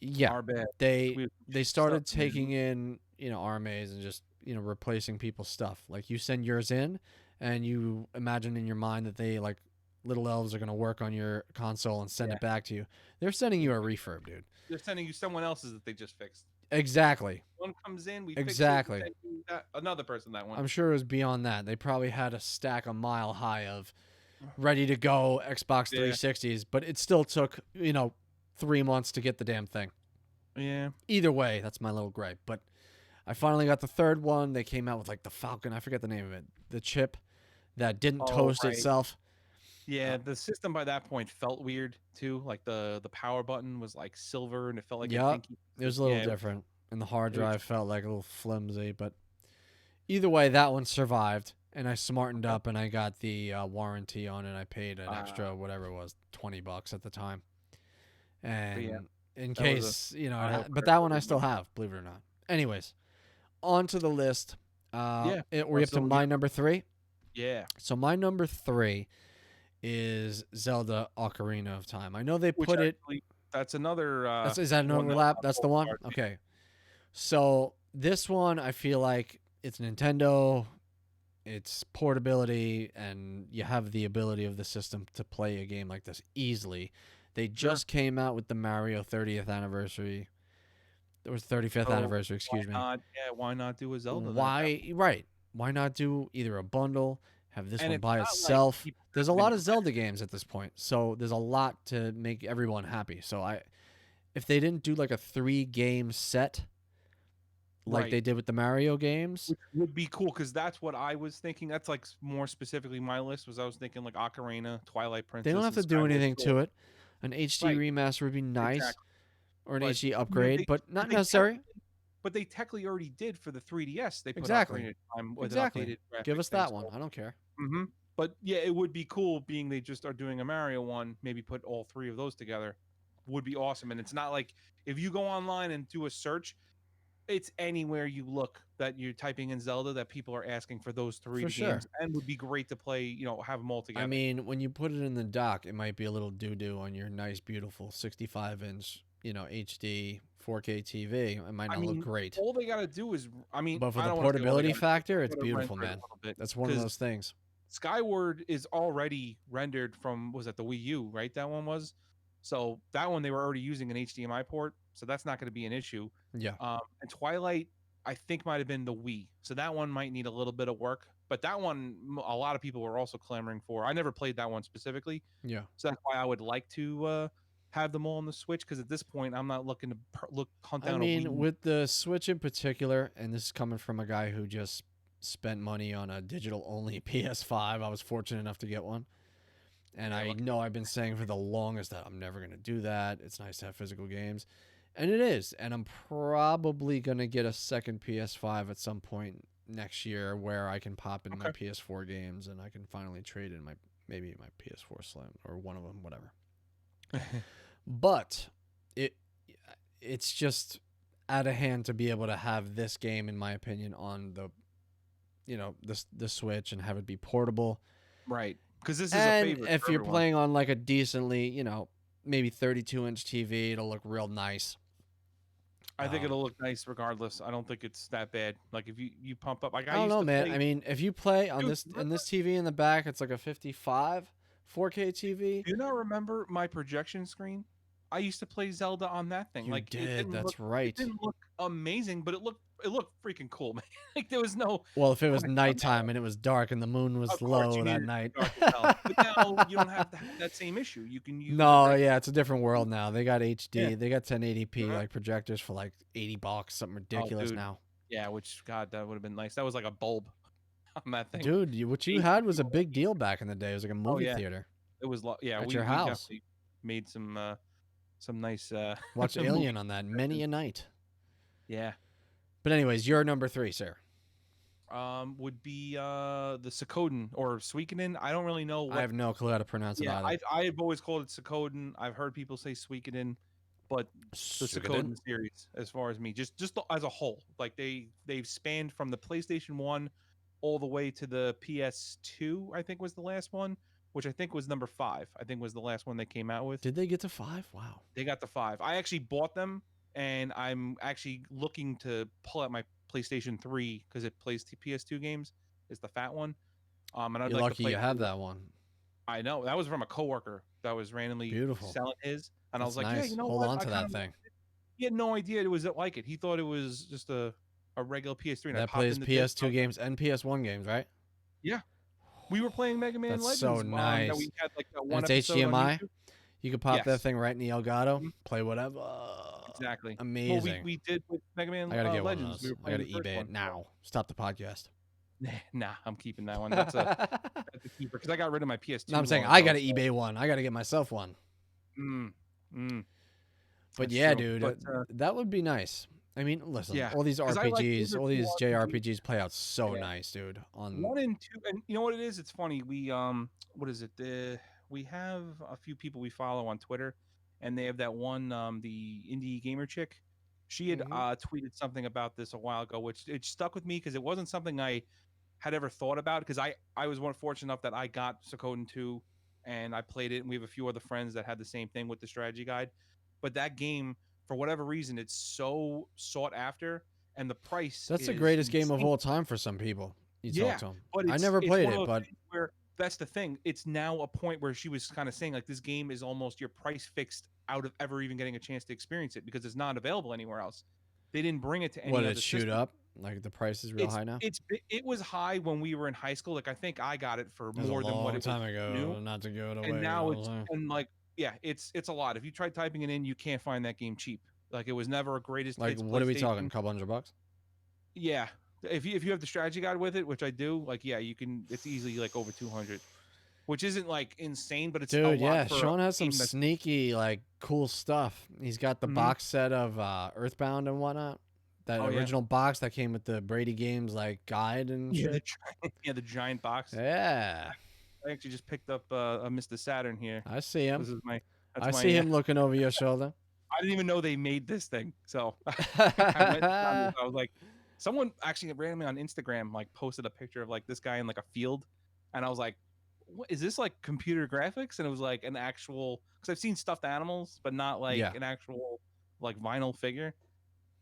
Speaker 2: yeah,
Speaker 3: our bad.
Speaker 2: they
Speaker 3: We have some
Speaker 2: they
Speaker 3: shitty stuff
Speaker 2: started
Speaker 3: in there.
Speaker 2: taking in RMAs and just replacing people's stuff. Like you send yours in, and you imagine in your mind that they like little elves are gonna work on your console and send
Speaker 3: Yeah.
Speaker 2: it back to you. They're sending
Speaker 3: Yeah.
Speaker 2: you a refurb, dude.
Speaker 3: They're sending you someone else's that they just fixed.
Speaker 2: Exactly,
Speaker 3: One comes in, we fix it, we
Speaker 2: exactly.
Speaker 3: send you that, another person that one.
Speaker 2: I'm sure it was beyond that. They probably had a stack a mile high of ready to go Xbox
Speaker 3: Yeah.
Speaker 2: 360s, but it still took 3 months to get the damn thing.
Speaker 3: Yeah.
Speaker 2: Either way, that's my little gripe. But I finally got the third one. They came out with like the Falcon. I forget the name of it. The chip that didn't
Speaker 3: Oh
Speaker 2: toast
Speaker 3: right.
Speaker 2: itself.
Speaker 3: Yeah, the system by that point felt weird too. Like the power button was like silver, and it felt like a
Speaker 2: Yep,
Speaker 3: pinky.
Speaker 2: it was a little
Speaker 3: Yeah,
Speaker 2: different, and the hard
Speaker 3: it was
Speaker 2: drive felt like a little flimsy. But either way, that one survived, and I smartened
Speaker 3: okay.
Speaker 2: up, and I got the warranty on it. I paid an
Speaker 3: Uh,
Speaker 2: extra whatever it was, $20 at the time,
Speaker 3: but yeah,
Speaker 2: and in
Speaker 3: that was a
Speaker 2: case
Speaker 3: eye
Speaker 2: but
Speaker 3: opener
Speaker 2: that
Speaker 3: for
Speaker 2: one I
Speaker 3: everybody.
Speaker 2: still have, believe it or not. Anyways, on to the list.
Speaker 3: Yeah.
Speaker 2: We're up to
Speaker 3: So
Speaker 2: my number three.
Speaker 3: yeah,
Speaker 2: So my number three is Zelda Ocarina of Time. I know they
Speaker 3: which
Speaker 2: put it.
Speaker 3: actually that's another
Speaker 2: Is that an
Speaker 3: one that
Speaker 2: overlap?
Speaker 3: was
Speaker 2: That's the
Speaker 3: on
Speaker 2: one.
Speaker 3: both cards.
Speaker 2: Okay. So this one, I feel like it's Nintendo. It's portability, and you have the ability of the system to play a game like this easily. They
Speaker 3: Sure.
Speaker 2: just came out with the Mario 30th anniversary. There was 35th
Speaker 3: So
Speaker 2: anniversary,
Speaker 3: why
Speaker 2: excuse me.
Speaker 3: not? Yeah, why not do a Zelda then at that
Speaker 2: Why?
Speaker 3: point?
Speaker 2: Right. Why not do either a bundle, have this
Speaker 3: And
Speaker 2: one
Speaker 3: it's
Speaker 2: by
Speaker 3: not like
Speaker 2: itself?
Speaker 3: people
Speaker 2: There's a
Speaker 3: haven't been
Speaker 2: lot of
Speaker 3: complaining.
Speaker 2: Zelda games at this point, so there's a lot to make everyone happy. So if they didn't do like a 3 game set like
Speaker 3: Right.
Speaker 2: they did with the Mario games,
Speaker 3: Which would be cool because that's what I was thinking. That's like more specifically my list was I was thinking like Ocarina, Twilight
Speaker 2: they don't
Speaker 3: Princess,
Speaker 2: have
Speaker 3: and
Speaker 2: to do
Speaker 3: Skyward
Speaker 2: anything
Speaker 3: Sword.
Speaker 2: to it. An HD
Speaker 3: Right.
Speaker 2: remaster would be nice,
Speaker 3: Exactly.
Speaker 2: or an
Speaker 3: But
Speaker 2: HD
Speaker 3: I mean,
Speaker 2: upgrade, but
Speaker 3: but
Speaker 2: not
Speaker 3: they
Speaker 2: necessary.
Speaker 3: technically, but they technically already did for the 3DS. They put
Speaker 2: Exactly.
Speaker 3: Ocarina of Time with an
Speaker 2: Exactly.
Speaker 3: updated
Speaker 2: Give
Speaker 3: graphics
Speaker 2: us
Speaker 3: thing.
Speaker 2: that one.
Speaker 3: So,
Speaker 2: I don't care.
Speaker 3: but yeah, it would be cool being they just are doing a Mario one. Maybe put all three of those together would be awesome. And it's not like if you go online and do a search, it's anywhere you look that you're typing in Zelda that people are asking for those three
Speaker 2: For
Speaker 3: games
Speaker 2: sure.
Speaker 3: and would be great to play, have them all
Speaker 2: I
Speaker 3: together.
Speaker 2: mean, when you put it in the dock, it might be a little doo doo on your nice, beautiful 65-inch, HD 4K TV. It might
Speaker 3: I
Speaker 2: not look
Speaker 3: mean,
Speaker 2: great.
Speaker 3: all they got to do is, I mean,
Speaker 2: But for
Speaker 3: I
Speaker 2: the
Speaker 3: don't want to say all they
Speaker 2: portability
Speaker 3: got to do,
Speaker 2: factor,
Speaker 3: they
Speaker 2: it's
Speaker 3: gotta
Speaker 2: beautiful,
Speaker 3: render it a
Speaker 2: man.
Speaker 3: little bit
Speaker 2: That's one of
Speaker 3: because
Speaker 2: those things.
Speaker 3: Skyward is already rendered from was that the Wii U, right? That one was. So that one they were already using an HDMI port, so that's not going to be an issue.
Speaker 2: Yeah.
Speaker 3: And Twilight, I think might have been the Wii, so that one might need a little bit of work. But that one, a lot of people were also clamoring for. I never played that one specifically,
Speaker 2: Yeah.
Speaker 3: so that's why I would like to have them all on the Switch. Because at this point, I'm not looking to hunt
Speaker 2: I
Speaker 3: down a
Speaker 2: mean,
Speaker 3: Wii.
Speaker 2: with the Switch in particular, and this is coming from a guy who just spent money on a digital only PS5. I was fortunate enough to get one. And
Speaker 3: Yeah,
Speaker 2: I
Speaker 3: lucky
Speaker 2: know I've been saying for the longest that I'm never going to do that. It's nice to have physical games. And it is. And I'm probably going to get a second PS5 at some point next year where I can pop in my
Speaker 3: Okay.
Speaker 2: PS4 games and I can finally trade in maybe my PS4 Slim or one of them, whatever. But it's just out of hand to be able to have this game, in my opinion, on the Switch and have it be portable.
Speaker 3: Right. Because this is a
Speaker 2: And
Speaker 3: favorite
Speaker 2: if
Speaker 3: for
Speaker 2: you're
Speaker 3: everyone.
Speaker 2: playing on like a decently, maybe 32-inch TV, it'll look real nice.
Speaker 3: I think it'll look nice regardless. I don't think it's that bad. Like if you pump up, like
Speaker 2: I
Speaker 3: I
Speaker 2: don't
Speaker 3: used
Speaker 2: know,
Speaker 3: to
Speaker 2: man.
Speaker 3: play.
Speaker 2: I mean, if you play on
Speaker 3: Dude,
Speaker 2: this TV in the back, it's like a 55 4K TV.
Speaker 3: Do you not remember my projection screen? I used to play Zelda on that thing.
Speaker 2: You
Speaker 3: Like it
Speaker 2: did.
Speaker 3: didn't
Speaker 2: That's
Speaker 3: look,
Speaker 2: right.
Speaker 3: it didn't look amazing, but it looked freaking cool, man. Like there was no
Speaker 2: Well, if it was
Speaker 3: question on that.
Speaker 2: nighttime and it was dark and the moon was
Speaker 3: Of course,
Speaker 2: low
Speaker 3: you
Speaker 2: that
Speaker 3: needed it to
Speaker 2: night.
Speaker 3: be dark as hell. But now you don't have to have that same issue. You can use a
Speaker 2: No,
Speaker 3: regular.
Speaker 2: yeah, it's a different world now. They got HD.
Speaker 3: Yeah.
Speaker 2: They got 1080p
Speaker 3: Uh-huh.
Speaker 2: like projectors for like $80, something ridiculous
Speaker 3: dude.
Speaker 2: now.
Speaker 3: Yeah, which God, that would have been nice. That was like a bulb on that thing.
Speaker 2: Dude, what you had was a big deal back in the day. It was like a
Speaker 3: Oh
Speaker 2: movie
Speaker 3: yeah,
Speaker 2: theater
Speaker 3: it was. Yeah,
Speaker 2: at
Speaker 3: we
Speaker 2: your house.
Speaker 3: definitely made some nice
Speaker 2: Watched
Speaker 3: movie
Speaker 2: Alien on that many a night.
Speaker 3: Yeah.
Speaker 2: But anyways, you're number 3, sir.
Speaker 3: Would be the Suikoden or Suikoden. I don't really know what.
Speaker 2: I have no clue how to pronounce it either.
Speaker 3: I've always called it Suikoden. I've heard people say Suikoden, but the Suikoden series, as far as me, just as a whole, like they've spanned from the PlayStation 1 all the way to the PS2. I think was the last one, which I think was number 5. I think was the last one they came out with.
Speaker 2: Did they get to 5? Wow.
Speaker 3: They got the 5. I actually bought them, and I'm actually looking to pull out my PlayStation 3 because it plays PS2 games. It's the fat one. And I'd
Speaker 2: You're
Speaker 3: like
Speaker 2: lucky
Speaker 3: to play
Speaker 2: you have that one.
Speaker 3: I know that was from a coworker that was randomly
Speaker 2: Beautiful.
Speaker 3: selling his, and I
Speaker 2: That's
Speaker 3: was like,
Speaker 2: nice.
Speaker 3: yeah, you know
Speaker 2: Hold
Speaker 3: what?
Speaker 2: on to that thing.
Speaker 3: He had no idea it was like it. He thought it was just a regular PS3. And
Speaker 2: That plays PS2 games and PS1 games, right?
Speaker 3: Yeah, we were playing Mega Man
Speaker 2: That's
Speaker 3: Legends.
Speaker 2: so nice.
Speaker 3: That we had like that
Speaker 2: And
Speaker 3: one
Speaker 2: it's
Speaker 3: episode on
Speaker 2: HDMI.
Speaker 3: YouTube.
Speaker 2: You could pop that
Speaker 3: Yes.
Speaker 2: thing right in the Elgato,
Speaker 3: Mhm.
Speaker 2: play whatever.
Speaker 3: Exactly.
Speaker 2: Amazing.
Speaker 3: Well, we did with Mega Man
Speaker 2: I gotta get
Speaker 3: Legends.
Speaker 2: one of
Speaker 3: We
Speaker 2: those.
Speaker 3: were
Speaker 2: I gotta
Speaker 3: playing the first
Speaker 2: eBay it
Speaker 3: one.
Speaker 2: now. Stop the podcast.
Speaker 3: Nah, I'm keeping that one. That's a keeper because I got rid of my PS2.
Speaker 2: No, I'm saying
Speaker 3: long
Speaker 2: I
Speaker 3: ago,
Speaker 2: gotta
Speaker 3: so-
Speaker 2: eBay one. I gotta get myself one.
Speaker 3: But
Speaker 2: But yeah, dude, that would be nice. I mean, listen,
Speaker 3: Yeah,
Speaker 2: all these
Speaker 3: 'cause I like
Speaker 2: RPGs, all these
Speaker 3: RPG.
Speaker 2: JRPGs play out so
Speaker 3: Yeah.
Speaker 2: nice, dude. On
Speaker 3: 1 and 2, and you know what it is? It's funny. We what is it? We have a few people we follow on Twitter, and they have that one the indie gamer chick. She had
Speaker 2: Mhm.
Speaker 3: tweeted something about this a while ago, which it stuck with me because it wasn't something I had ever thought about. Because I was fortunate enough that I got Suikoden 2, and I played it, and we have a few other friends that had the same thing with the strategy guide. But that game, for whatever reason, it's so sought after, and the price.
Speaker 2: That's the
Speaker 3: is
Speaker 2: greatest game of
Speaker 3: insane.
Speaker 2: all time for some people. You
Speaker 3: Yeah,
Speaker 2: talk to them.
Speaker 3: but
Speaker 2: I never
Speaker 3: it's
Speaker 2: played
Speaker 3: one of
Speaker 2: it,
Speaker 3: those
Speaker 2: but
Speaker 3: things where that's the thing. It's now a point where she was kind of saying like this game is almost your price fixed out of ever even getting a chance to experience it because it's not available anywhere else. They didn't bring it to any
Speaker 2: what
Speaker 3: other
Speaker 2: did it shoot
Speaker 3: system.
Speaker 2: up? Like the price is real high now.
Speaker 3: It was high when we were in high school. Like I think I got it for
Speaker 2: That was
Speaker 3: more
Speaker 2: a
Speaker 3: than what
Speaker 2: long
Speaker 3: it was
Speaker 2: time ago.
Speaker 3: new.
Speaker 2: Not to give it away.
Speaker 3: And now
Speaker 2: you know what I'm saying?
Speaker 3: and like yeah, it's a lot. If you try typing it in, you can't find that game cheap. Like it was never a greatest
Speaker 2: Like
Speaker 3: hits
Speaker 2: what are we talking? A
Speaker 3: PlayStation.
Speaker 2: couple $100?
Speaker 3: Yeah, if you have the strategy guide with it, which I do, like yeah, you can. It's easily like over 200, which isn't like insane, but it's a
Speaker 2: Dude,
Speaker 3: lot
Speaker 2: yeah.
Speaker 3: for a
Speaker 2: Sean has some
Speaker 3: game that's-
Speaker 2: sneaky, like, cool stuff. He's got the
Speaker 3: Mhm.
Speaker 2: box set of Earthbound and whatnot. That
Speaker 3: Oh, yeah.
Speaker 2: original box that came with the Brady Games, like, guide and
Speaker 3: yeah,
Speaker 2: shit.
Speaker 3: the giant box.
Speaker 2: Yeah.
Speaker 3: I actually just picked up a Mr. Saturn here.
Speaker 2: I see him.
Speaker 3: This is my. That's
Speaker 2: I
Speaker 3: my,
Speaker 2: see him looking over your shoulder.
Speaker 3: I didn't even know they made this thing, so I went. I was like, someone actually randomly on Instagram like posted a picture of like this guy in like a field, and I was like, what is this like computer graphics? And it was like an actual because I've seen stuffed animals, but not like
Speaker 2: Yeah.
Speaker 3: an actual like vinyl figure.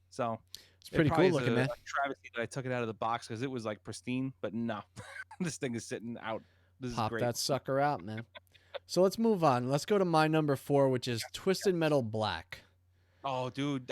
Speaker 3: So
Speaker 2: It's pretty
Speaker 3: probably
Speaker 2: cool
Speaker 3: is
Speaker 2: looking, man.
Speaker 3: a travesty that I took it out of the box because it was like pristine, but no, this thing is sitting out. This is
Speaker 2: Pop
Speaker 3: great.
Speaker 2: that sucker out, man. So let's move on. Let's go to my number 4, which is Twisted Metal Black.
Speaker 3: Oh, dude,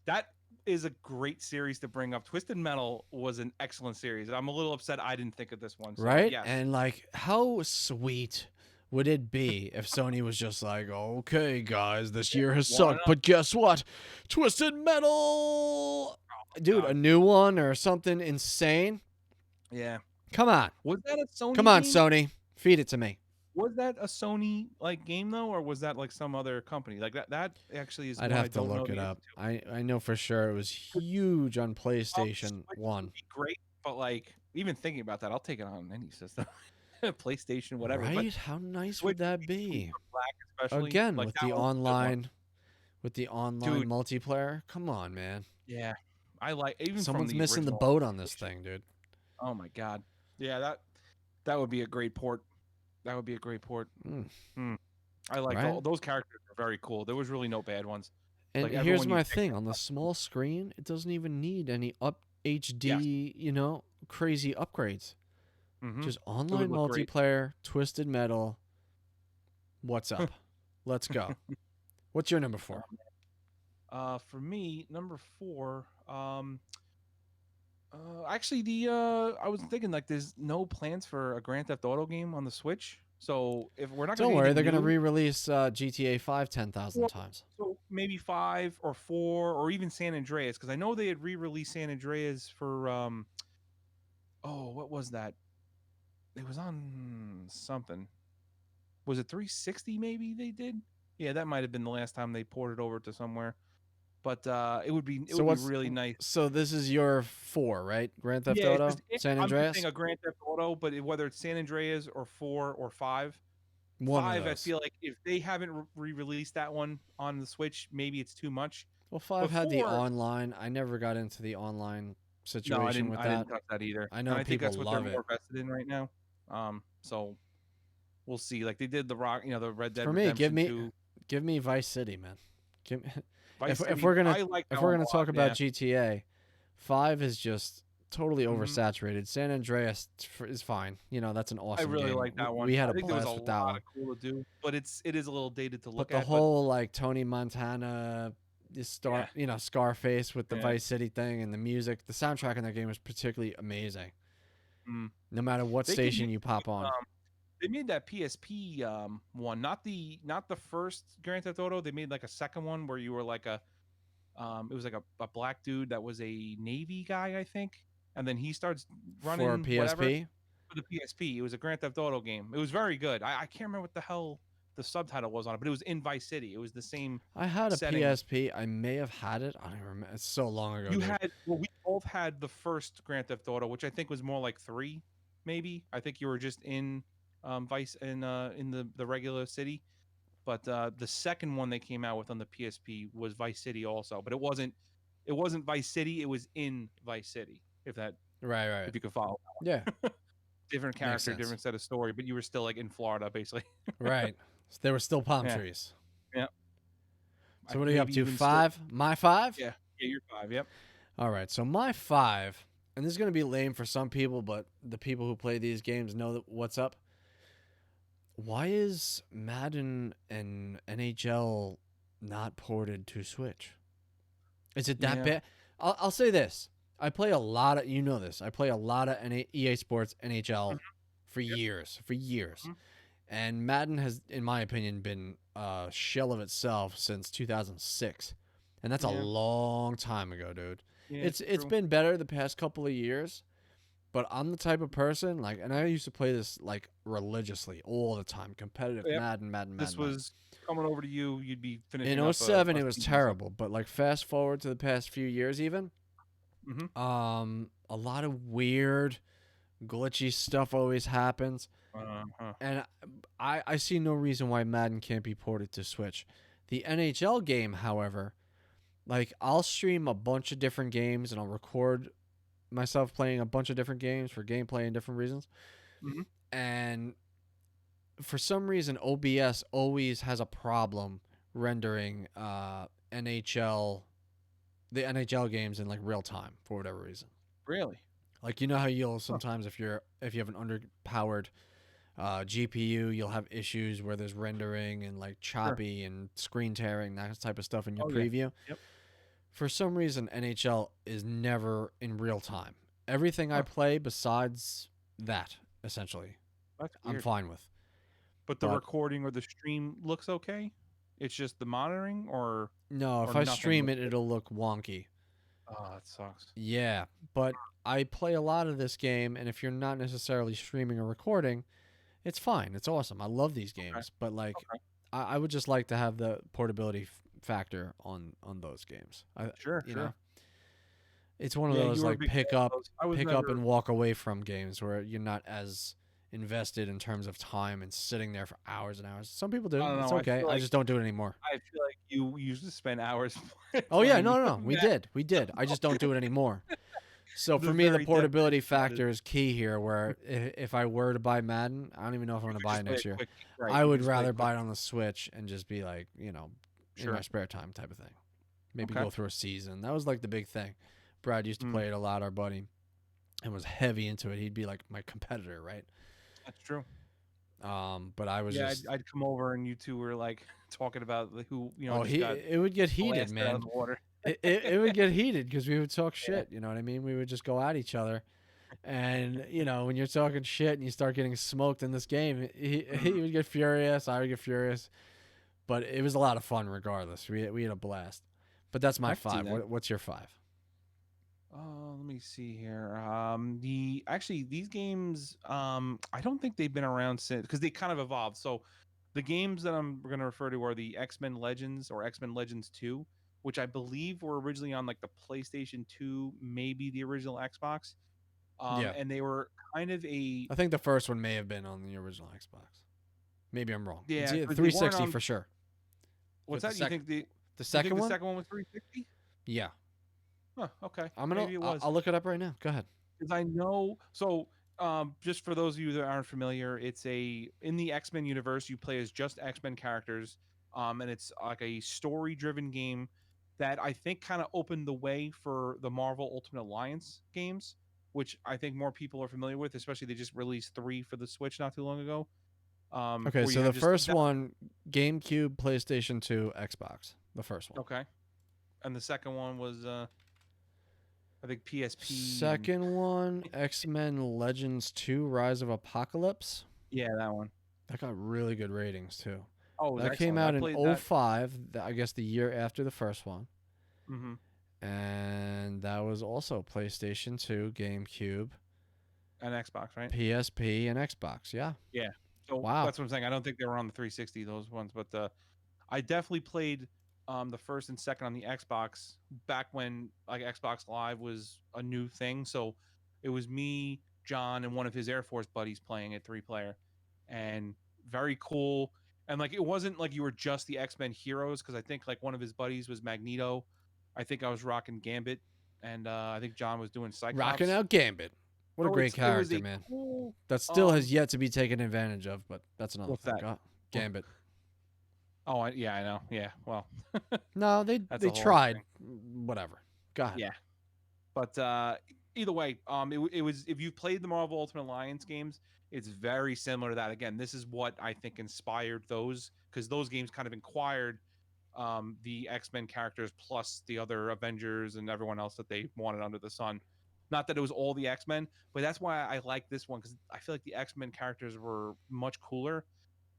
Speaker 3: that is a great series to bring up. Twisted Metal was an excellent series. I'm a little upset I didn't think of this one. So
Speaker 2: Right?
Speaker 3: yes,
Speaker 2: And like, how sweet would it be if Sony was just like, okay, guys, this year has
Speaker 3: why
Speaker 2: sucked,
Speaker 3: not?
Speaker 2: but guess what? Twisted Metal! Dude, a
Speaker 3: God.
Speaker 2: new one or something insane?
Speaker 3: Yeah.
Speaker 2: Come on.
Speaker 3: Was that a
Speaker 2: Come
Speaker 3: Sony
Speaker 2: on,
Speaker 3: game?
Speaker 2: Sony. Feed it to me.
Speaker 3: Was that a Sony like game though, or was that like some other company? Like that actually is
Speaker 2: I'd
Speaker 3: one I
Speaker 2: have to
Speaker 3: don't know
Speaker 2: look
Speaker 3: the
Speaker 2: it
Speaker 3: answer
Speaker 2: up. I know for sure it was huge on
Speaker 3: to.
Speaker 2: PlayStation
Speaker 3: Switch would
Speaker 2: 1.
Speaker 3: be great, but like even thinking about that, I'll take it on any system, PlayStation, whatever. But
Speaker 2: Right? How nice
Speaker 3: Switch
Speaker 2: would
Speaker 3: would
Speaker 2: that
Speaker 3: be sweet
Speaker 2: be?
Speaker 3: for Black, especially.
Speaker 2: Again,
Speaker 3: Like
Speaker 2: with
Speaker 3: that
Speaker 2: the
Speaker 3: was a good one,
Speaker 2: online
Speaker 3: dude.
Speaker 2: multiplayer. Come on, man.
Speaker 3: Yeah, I like even from
Speaker 2: Someone's
Speaker 3: the
Speaker 2: missing the
Speaker 3: original
Speaker 2: boat on this
Speaker 3: PlayStation.
Speaker 2: thing, dude.
Speaker 3: Oh my god, yeah, that would be a great port. That would be a great port.
Speaker 2: Mm,
Speaker 3: Hmm. I liked
Speaker 2: right?
Speaker 3: all those characters were very cool. There was really no bad ones.
Speaker 2: And
Speaker 3: Like
Speaker 2: here's
Speaker 3: everyone you
Speaker 2: my
Speaker 3: picked.
Speaker 2: thing, on the small screen, it doesn't even need any
Speaker 3: Yes.
Speaker 2: HD, crazy upgrades.
Speaker 3: Mm-hmm.
Speaker 2: Just
Speaker 3: It would
Speaker 2: online
Speaker 3: look great.
Speaker 2: multiplayer, Twisted Metal. What's up? Let's go. What's your number 4?
Speaker 3: For me, number 4. Actually, I was thinking like there's no plans for a Grand Theft Auto game on the Switch. So if we're not gonna
Speaker 2: Don't
Speaker 3: get
Speaker 2: worry,
Speaker 3: anything
Speaker 2: they're gonna
Speaker 3: new,
Speaker 2: re-release GTA 5 10,000
Speaker 3: well,
Speaker 2: times.
Speaker 3: so maybe 5 or 4 or even San Andreas, because I know they had re-released San Andreas for oh, what was that? It was on something. Was it 360? Maybe they did. Yeah, that might have been the last time they ported over to somewhere. But it
Speaker 2: So
Speaker 3: would be
Speaker 2: what's
Speaker 3: really nice.
Speaker 2: so this is your 4, right? Grand Theft
Speaker 3: Yeah,
Speaker 2: Auto,
Speaker 3: because
Speaker 2: San
Speaker 3: I'm just saying
Speaker 2: Andreas?
Speaker 3: a Grand Theft Auto, but whether it's San Andreas or 4 or 5,
Speaker 2: One of
Speaker 3: 5 I
Speaker 2: those.
Speaker 3: feel like if they haven't re-released that one on the Switch, maybe it's too much.
Speaker 2: Well, 5
Speaker 3: But
Speaker 2: had the
Speaker 3: 4,
Speaker 2: online. I never got into the online
Speaker 3: no, I
Speaker 2: situation
Speaker 3: didn't.
Speaker 2: with
Speaker 3: I didn't
Speaker 2: that.
Speaker 3: touch that either.
Speaker 2: I
Speaker 3: And
Speaker 2: know
Speaker 3: I think
Speaker 2: people
Speaker 3: that's what they're
Speaker 2: love it.
Speaker 3: more vested in right now. So we'll see. Like they did the Rock, the Red Dead
Speaker 2: For me,
Speaker 3: Redemption 2,
Speaker 2: give me Vice City, man. Give me,
Speaker 3: Vice
Speaker 2: if
Speaker 3: City.
Speaker 2: we're gonna
Speaker 3: I like
Speaker 2: if
Speaker 3: that
Speaker 2: we're
Speaker 3: one a
Speaker 2: gonna
Speaker 3: lot.
Speaker 2: talk about
Speaker 3: Yeah.
Speaker 2: GTA, 5 is just totally
Speaker 3: Hmm.
Speaker 2: oversaturated. San Andreas is fine. That's an
Speaker 3: I
Speaker 2: awesome
Speaker 3: really
Speaker 2: game.
Speaker 3: like that one.
Speaker 2: We had
Speaker 3: I
Speaker 2: a
Speaker 3: think there was a
Speaker 2: blast with that
Speaker 3: lot
Speaker 2: one.
Speaker 3: of cool to do, but it is a little dated to
Speaker 2: But
Speaker 3: look
Speaker 2: the
Speaker 3: at. But
Speaker 2: whole like Tony Montana,
Speaker 3: yeah,
Speaker 2: Scarface with the
Speaker 3: yeah.
Speaker 2: Vice City thing and the music, the soundtrack in that game was particularly amazing.
Speaker 3: Mm.
Speaker 2: No matter what
Speaker 3: They
Speaker 2: station
Speaker 3: continued.
Speaker 2: you pop on.
Speaker 3: They made that PSP one, not the first Grand Theft Auto. They made like a second one where you were like it was like a black dude that was a Navy guy, I think, and then he starts
Speaker 2: For
Speaker 3: running whatever
Speaker 2: PSP,
Speaker 3: for the PSP. It was a Grand Theft Auto game. It was very good. I can't remember what the hell the subtitle was on it, but it was in Vice City. It was the same
Speaker 2: I had a
Speaker 3: setting.
Speaker 2: PSP. I may have had it. I don't even remember. It's so long ago,
Speaker 3: You
Speaker 2: dude.
Speaker 3: had well, we both had the first Grand Theft Auto, which I think was more like 3, maybe. I think you were just in Vice in the regular city. But the second one they came out with on the PSP was Vice City also, but it wasn't Vice City, it was in Vice City.
Speaker 2: Right, right.
Speaker 3: If you could follow.
Speaker 2: Yeah,
Speaker 3: Different
Speaker 2: makes
Speaker 3: character,
Speaker 2: sense.
Speaker 3: different set of story, but you were still like in Florida basically.
Speaker 2: Right. There were still palm
Speaker 3: Yeah.
Speaker 2: trees.
Speaker 3: Yeah.
Speaker 2: So what are you up
Speaker 3: Maybe
Speaker 2: to?
Speaker 3: even still.
Speaker 2: 5? My 5?
Speaker 3: Yeah. Yeah, you're 5. Yep.
Speaker 2: All right. So my 5, and this is gonna be lame for some people, but the people who play these games know what's up. Why is Madden and NHL not ported to Switch? Is it that
Speaker 3: Yeah.
Speaker 2: bad? I'll say this. I play a lot of, this. I play a lot of EA Sports NHL for
Speaker 3: Yep.
Speaker 2: years.
Speaker 3: Mhm.
Speaker 2: And Madden has, in my opinion, been a shell of itself since 2006. And that's a
Speaker 3: Yeah.
Speaker 2: long time ago, dude.
Speaker 3: Yeah,
Speaker 2: It's
Speaker 3: true.
Speaker 2: been better the past couple of years, but I'm the type of person like, and I used to play this like religiously all the time, competitive
Speaker 3: Yep.
Speaker 2: Madden.
Speaker 3: This was coming over to you, you'd be finishing
Speaker 2: In
Speaker 3: up
Speaker 2: '07,
Speaker 3: a
Speaker 2: it was
Speaker 3: season or something.
Speaker 2: terrible, but like fast forward to the past few years, even
Speaker 3: Mhm.
Speaker 2: a lot of weird, glitchy stuff always happens,
Speaker 3: Uh-huh.
Speaker 2: and I see no reason why Madden can't be ported to Switch. The NHL game, however, like I'll stream a bunch of different games and I'll record myself playing a bunch of different games for gameplay and different reasons.
Speaker 3: Mhm.
Speaker 2: And for some reason, OBS always has a problem rendering the NHL games in like real time for whatever reason.
Speaker 3: Really?
Speaker 2: Like how you'll sometimes if you have an underpowered GPU, you'll have issues where there's rendering and like choppy and screen tearing, that type of stuff in your
Speaker 3: Oh, yeah.
Speaker 2: preview.
Speaker 3: Yep.
Speaker 2: For some reason, NHL is never in real time. Everything I
Speaker 3: Huh,
Speaker 2: play besides that, essentially,
Speaker 3: that's
Speaker 2: I'm
Speaker 3: weird.
Speaker 2: fine with.
Speaker 3: But the
Speaker 2: But
Speaker 3: recording or the stream looks okay. It's just the monitoring,
Speaker 2: no,
Speaker 3: or
Speaker 2: if I
Speaker 3: nothing
Speaker 2: stream
Speaker 3: looks
Speaker 2: it,
Speaker 3: good.
Speaker 2: it'll look wonky.
Speaker 3: Oh, that sucks.
Speaker 2: Yeah, but I play a lot of this game, and if you're not necessarily streaming or recording, it's fine. It's awesome. I love these
Speaker 3: Okay.
Speaker 2: games, but like,
Speaker 3: Okay.
Speaker 2: I would just like to have the portability factor on those games.
Speaker 3: Sure.
Speaker 2: You know,
Speaker 3: Sure.
Speaker 2: it's one of
Speaker 3: Yeah, you
Speaker 2: those
Speaker 3: were a
Speaker 2: like
Speaker 3: big fan of those. I was
Speaker 2: pick up
Speaker 3: never.
Speaker 2: and walk away from games where you're not as invested in terms of time and sitting there for hours and hours. Some people
Speaker 3: I
Speaker 2: do.
Speaker 3: don't
Speaker 2: It's
Speaker 3: know.
Speaker 2: okay. I just don't do it anymore.
Speaker 3: I feel like you used to spend hours
Speaker 2: Oh yeah,
Speaker 3: playing
Speaker 2: no, no, no. We
Speaker 3: Madden.
Speaker 2: did. We did. I just don't do it anymore. So
Speaker 3: The
Speaker 2: for me, the
Speaker 3: very
Speaker 2: portability
Speaker 3: definition of it.
Speaker 2: factor is key here. Where if I were to buy Madden, I don't even know if I'm
Speaker 3: You
Speaker 2: going to
Speaker 3: could
Speaker 2: buy it
Speaker 3: just play
Speaker 2: next
Speaker 3: it
Speaker 2: year.
Speaker 3: quick. Right.
Speaker 2: I
Speaker 3: You could
Speaker 2: would
Speaker 3: just play
Speaker 2: rather
Speaker 3: it quick.
Speaker 2: buy it on the Switch and just be like, in my
Speaker 3: Sure.
Speaker 2: spare time type of thing. Maybe
Speaker 3: Okay.
Speaker 2: go through a season. That was like the big thing. Brad used to
Speaker 3: Mm,
Speaker 2: play it a lot, our buddy, and was heavy into it. He'd be like my competitor, right?
Speaker 3: that's true.
Speaker 2: But I was
Speaker 3: Yeah,
Speaker 2: just,
Speaker 3: I'd come over and you two were like talking about who
Speaker 2: oh,
Speaker 3: just got
Speaker 2: it would get heated,
Speaker 3: blasted out of
Speaker 2: man.
Speaker 3: the water.
Speaker 2: It would get heated because we would talk
Speaker 3: Yeah.
Speaker 2: shit. You know what I mean? We would just go at each other. And when you're talking shit and you start getting smoked in this game, he
Speaker 3: Mm,
Speaker 2: would get furious. I would get furious. But it was a lot of fun regardless. We had a blast. But that's my
Speaker 3: I can see
Speaker 2: five.
Speaker 3: that.
Speaker 2: What's your five?
Speaker 3: Let me see here. These games, I don't think they've been around since because they kind of evolved. So, the games that I'm going to refer to are the X-Men Legends or X-Men Legends 2, which I believe were originally on like the PlayStation 2, maybe the original Xbox.
Speaker 2: Yeah,
Speaker 3: And they were kind of a
Speaker 2: I think the first one may have been on the original Xbox. Maybe I'm wrong. It's
Speaker 3: yeah,
Speaker 2: either
Speaker 3: because they weren't
Speaker 2: 360
Speaker 3: on.
Speaker 2: for sure.
Speaker 3: What's
Speaker 2: But
Speaker 3: that?
Speaker 2: the
Speaker 3: You think
Speaker 2: second
Speaker 3: the
Speaker 2: one,
Speaker 3: second one was 360?
Speaker 2: yeah.
Speaker 3: Huh, okay,
Speaker 2: I'm gonna
Speaker 3: maybe it was.
Speaker 2: I'll look it up right now. Go ahead.
Speaker 3: Because I know. So, just for those of you that aren't familiar, it's in the X Men universe. You play as just X Men characters, and it's like a story-driven game that I think kind of opened the way for the Marvel Ultimate Alliance games, which I think more people are familiar with. Especially they just released 3 for the Switch not too long ago.
Speaker 2: Okay,
Speaker 3: Where you
Speaker 2: so
Speaker 3: have
Speaker 2: the
Speaker 3: just
Speaker 2: first
Speaker 3: that.
Speaker 2: one, GameCube, PlayStation 2, Xbox. The first one.
Speaker 3: Okay, and the second one was I think PSP and
Speaker 2: Second one, X-Men Legends 2, Rise of Apocalypse.
Speaker 3: yeah, that one.
Speaker 2: That got really good ratings too.
Speaker 3: Oh, it was
Speaker 2: That came
Speaker 3: excellent. I
Speaker 2: out in
Speaker 3: played that.
Speaker 2: '05, I guess the year after the first one.
Speaker 3: Hmm.
Speaker 2: And that was also PlayStation 2, GameCube,
Speaker 3: And Xbox, right?
Speaker 2: PSP, and Xbox. Yeah.
Speaker 3: Yeah. So
Speaker 2: Wow.
Speaker 3: that's what I'm saying. I don't think they were on the 360, those ones, but I definitely played the first and second on the Xbox back when like Xbox Live was a new thing. So it was me, John, and one of his Air Force buddies playing it 3-player, and very cool. And like it wasn't like you were just the X-Men heroes because I think like one of his buddies was Magneto. I think I was rocking Gambit, and I think John was doing
Speaker 2: Rocking
Speaker 3: Cyclops.
Speaker 2: out Gambit. What a
Speaker 3: So
Speaker 2: great
Speaker 3: it was
Speaker 2: character,
Speaker 3: a
Speaker 2: man.
Speaker 3: cool.
Speaker 2: That still has yet to be taken advantage of, but that's another
Speaker 3: What's
Speaker 2: thing.
Speaker 3: that?
Speaker 2: Gambit.
Speaker 3: Oh, yeah, I know. Yeah, well,
Speaker 2: No,
Speaker 3: that's
Speaker 2: they
Speaker 3: a whole other
Speaker 2: tried.
Speaker 3: thing.
Speaker 2: Whatever. Go ahead.
Speaker 3: Yeah, but either way, it was if you've played the Marvel Ultimate Alliance games, it's very similar to that. Again, this is what I think inspired those because those games kind of inquired the X-Men characters plus the other Avengers and everyone else that they wanted under the sun. Not that it was all the X-Men, but that's why I like this one because I feel like the X-Men characters were much cooler.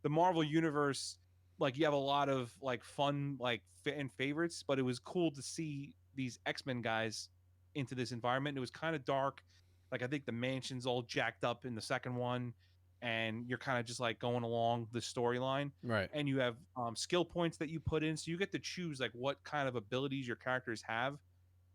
Speaker 3: The Marvel universe, like you have a lot of like fun like fan favorites, but it was cool to see these X-Men guys into this environment. It was kind of dark. Like I think the mansion's all jacked up in the second one, and you're kind of just like going along the storyline.
Speaker 2: Right.
Speaker 3: And you have skill points that you put in, so you get to choose like what kind of abilities your characters have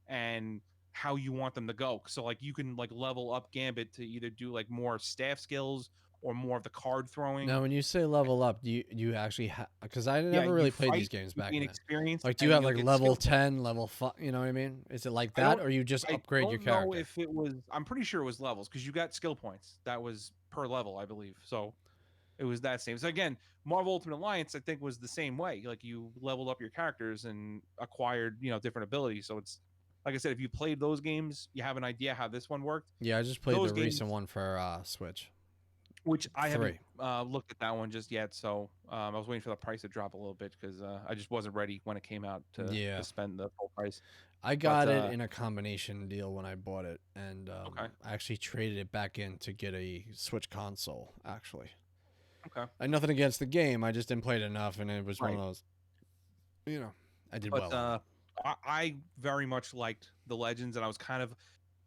Speaker 3: and how you want them to go. So like you can like level up Gambit to either do like more staff skills or more of the card throwing.
Speaker 2: Now, when you say level up, do you actually have? Because I
Speaker 3: Yeah,
Speaker 2: never
Speaker 3: you
Speaker 2: really played these
Speaker 3: fight,
Speaker 2: games
Speaker 3: you
Speaker 2: back
Speaker 3: gain
Speaker 2: then.
Speaker 3: experience,
Speaker 2: Like, do you
Speaker 3: and
Speaker 2: have
Speaker 3: you'll
Speaker 2: like
Speaker 3: get
Speaker 2: level
Speaker 3: skill.
Speaker 2: 10, level 5? You know what I mean? Is it like
Speaker 3: I
Speaker 2: that,
Speaker 3: don't
Speaker 2: or you just
Speaker 3: I
Speaker 2: upgrade your
Speaker 3: don't know
Speaker 2: character?
Speaker 3: if it was. I'm pretty sure it was levels because you got skill points. That was per level, I believe. So it was that same. So again, Marvel Ultimate Alliance, I think, was the same way. Like you leveled up your characters and acquired, different abilities. So it's like I said, if you played those games, you have an idea how this one worked.
Speaker 2: Yeah, I just played
Speaker 3: Those
Speaker 2: the recent
Speaker 3: games,
Speaker 2: one for Switch.
Speaker 3: which I haven't
Speaker 2: 3.
Speaker 3: looked at that one just yet. So I was waiting for the price to drop a little bit because I just wasn't ready when it came out
Speaker 2: Yeah.
Speaker 3: to spend the full price.
Speaker 2: I
Speaker 3: But
Speaker 2: got it in a combination deal when I bought it, and
Speaker 3: okay,
Speaker 2: I actually traded it back in to get a Switch console, actually.
Speaker 3: okay,
Speaker 2: I had nothing against the game, I just didn't play it enough, and it was one of
Speaker 3: right.
Speaker 2: those, I did
Speaker 3: But
Speaker 2: well on it.
Speaker 3: I very much liked the Legends, and I was kind of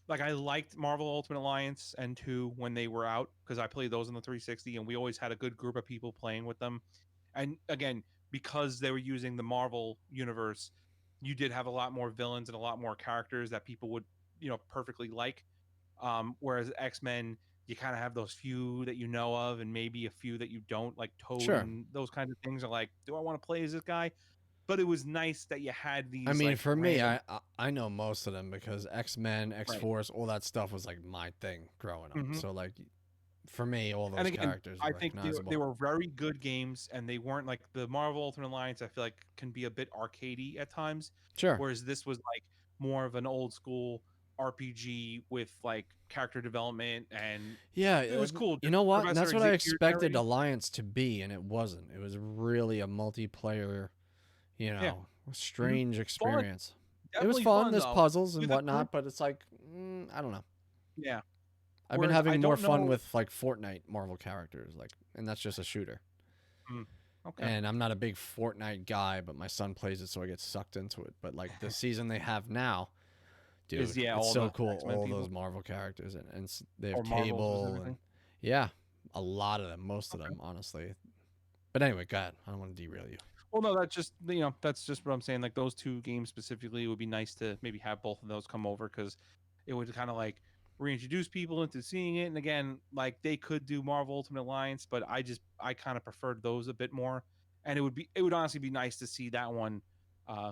Speaker 3: like I liked Marvel Ultimate Alliance and 2 when they were out because I played those on the 360, and we always had a good group of people playing with them. And again, because they were using the Marvel universe, you did have a lot more villains and a lot more characters that people would, perfectly like. Whereas X-Men, you kind of have those few that you know of and maybe a few that you don't, like Toad
Speaker 2: Sure.
Speaker 3: and those kinds of things are like, do I want to play as this guy? But it was nice that you had
Speaker 2: I
Speaker 3: these
Speaker 2: mean,
Speaker 3: like
Speaker 2: for me,
Speaker 3: random
Speaker 2: I know most of them because X-Men,
Speaker 3: right.
Speaker 2: X-Force, all that stuff was like my thing growing up.
Speaker 3: hmm
Speaker 2: So like, for me, all
Speaker 3: And
Speaker 2: those
Speaker 3: again,
Speaker 2: characters are
Speaker 3: I think they
Speaker 2: recognizable.
Speaker 3: were very good games, and they weren't like the Marvel Ultimate Alliance. I feel like can be a bit arcadey at times,
Speaker 2: Sure.
Speaker 3: whereas this was like more of an old school RPG with like character development, and
Speaker 2: Yeah,
Speaker 3: it was cool.
Speaker 2: you know what? And that's
Speaker 3: Professor
Speaker 2: what I
Speaker 3: Xavier
Speaker 2: expected
Speaker 3: narrating,
Speaker 2: Alliance to be, and it wasn't. It was really a multiplayer,
Speaker 3: yeah, hmm
Speaker 2: strange
Speaker 3: fun,
Speaker 2: experience. It was
Speaker 3: definitely
Speaker 2: fun.
Speaker 3: fun
Speaker 2: There's
Speaker 3: though.
Speaker 2: puzzles and
Speaker 3: With a group,
Speaker 2: whatnot, but it's like, I don't know.
Speaker 3: yeah.
Speaker 2: I've been
Speaker 3: Whereas I
Speaker 2: having more
Speaker 3: don't
Speaker 2: fun
Speaker 3: know.
Speaker 2: with like Fortnite Marvel characters, like, and that's just a shooter.
Speaker 3: Mm, okay,
Speaker 2: And I'm not a big Fortnite guy, but my son plays it, so I get sucked into it. But like the season they have now,
Speaker 3: is
Speaker 2: dude,
Speaker 3: yeah,
Speaker 2: it's
Speaker 3: all
Speaker 2: so
Speaker 3: the
Speaker 2: cool.
Speaker 3: X Men
Speaker 2: All those
Speaker 3: people
Speaker 2: Marvel characters, and they have
Speaker 3: or Marvel
Speaker 2: Cable, and
Speaker 3: specifically.
Speaker 2: yeah, a lot of them, most of
Speaker 3: Okay.
Speaker 2: them, honestly. But anyway, go ahead. I don't want to derail you.
Speaker 3: Well, no, that's just what I'm saying. Like those two games specifically, it would be nice to maybe have both of those come over because it would kind of like reintroduce people into seeing it. And again, like they could do Marvel Ultimate Alliance, but I kind of preferred those a bit more. And it would honestly be nice to see that one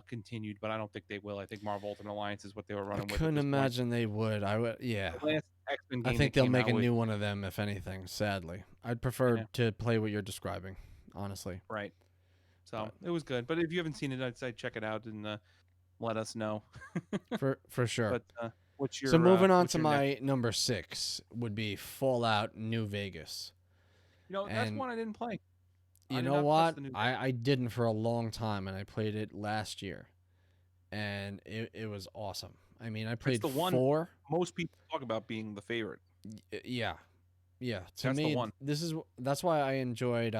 Speaker 3: continued, but I don't think they will. I think Marvel Ultimate Alliance is what they were
Speaker 2: I
Speaker 3: running with at
Speaker 2: couldn't
Speaker 3: this point.
Speaker 2: imagine they would. I would, yeah.
Speaker 3: The last X Men
Speaker 2: I
Speaker 3: game they
Speaker 2: think they'll
Speaker 3: came
Speaker 2: make
Speaker 3: out
Speaker 2: a
Speaker 3: with,
Speaker 2: new one of them, if anything. Sadly, I'd prefer
Speaker 3: yeah,
Speaker 2: to play what you're describing, honestly.
Speaker 3: right. So
Speaker 2: But
Speaker 3: it was good. But if you haven't seen it, I'd say check it out and let us know.
Speaker 2: for sure.
Speaker 3: But what's
Speaker 2: So
Speaker 3: your
Speaker 2: moving on
Speaker 3: what's
Speaker 2: to
Speaker 3: your next?
Speaker 2: my number 6 would be Fallout New Vegas.
Speaker 3: That's
Speaker 2: And
Speaker 3: one I didn't play. I
Speaker 2: you
Speaker 3: did
Speaker 2: know
Speaker 3: not touch
Speaker 2: what?
Speaker 3: the new Vegas.
Speaker 2: I didn't for a long time, and I played it last year, and it was awesome. I mean, I
Speaker 3: It's
Speaker 2: played
Speaker 3: the one
Speaker 2: 4.
Speaker 3: most people talk about being the favorite.
Speaker 2: Yeah, yeah. To
Speaker 3: That's the
Speaker 2: me,
Speaker 3: one.
Speaker 2: that's why I enjoyed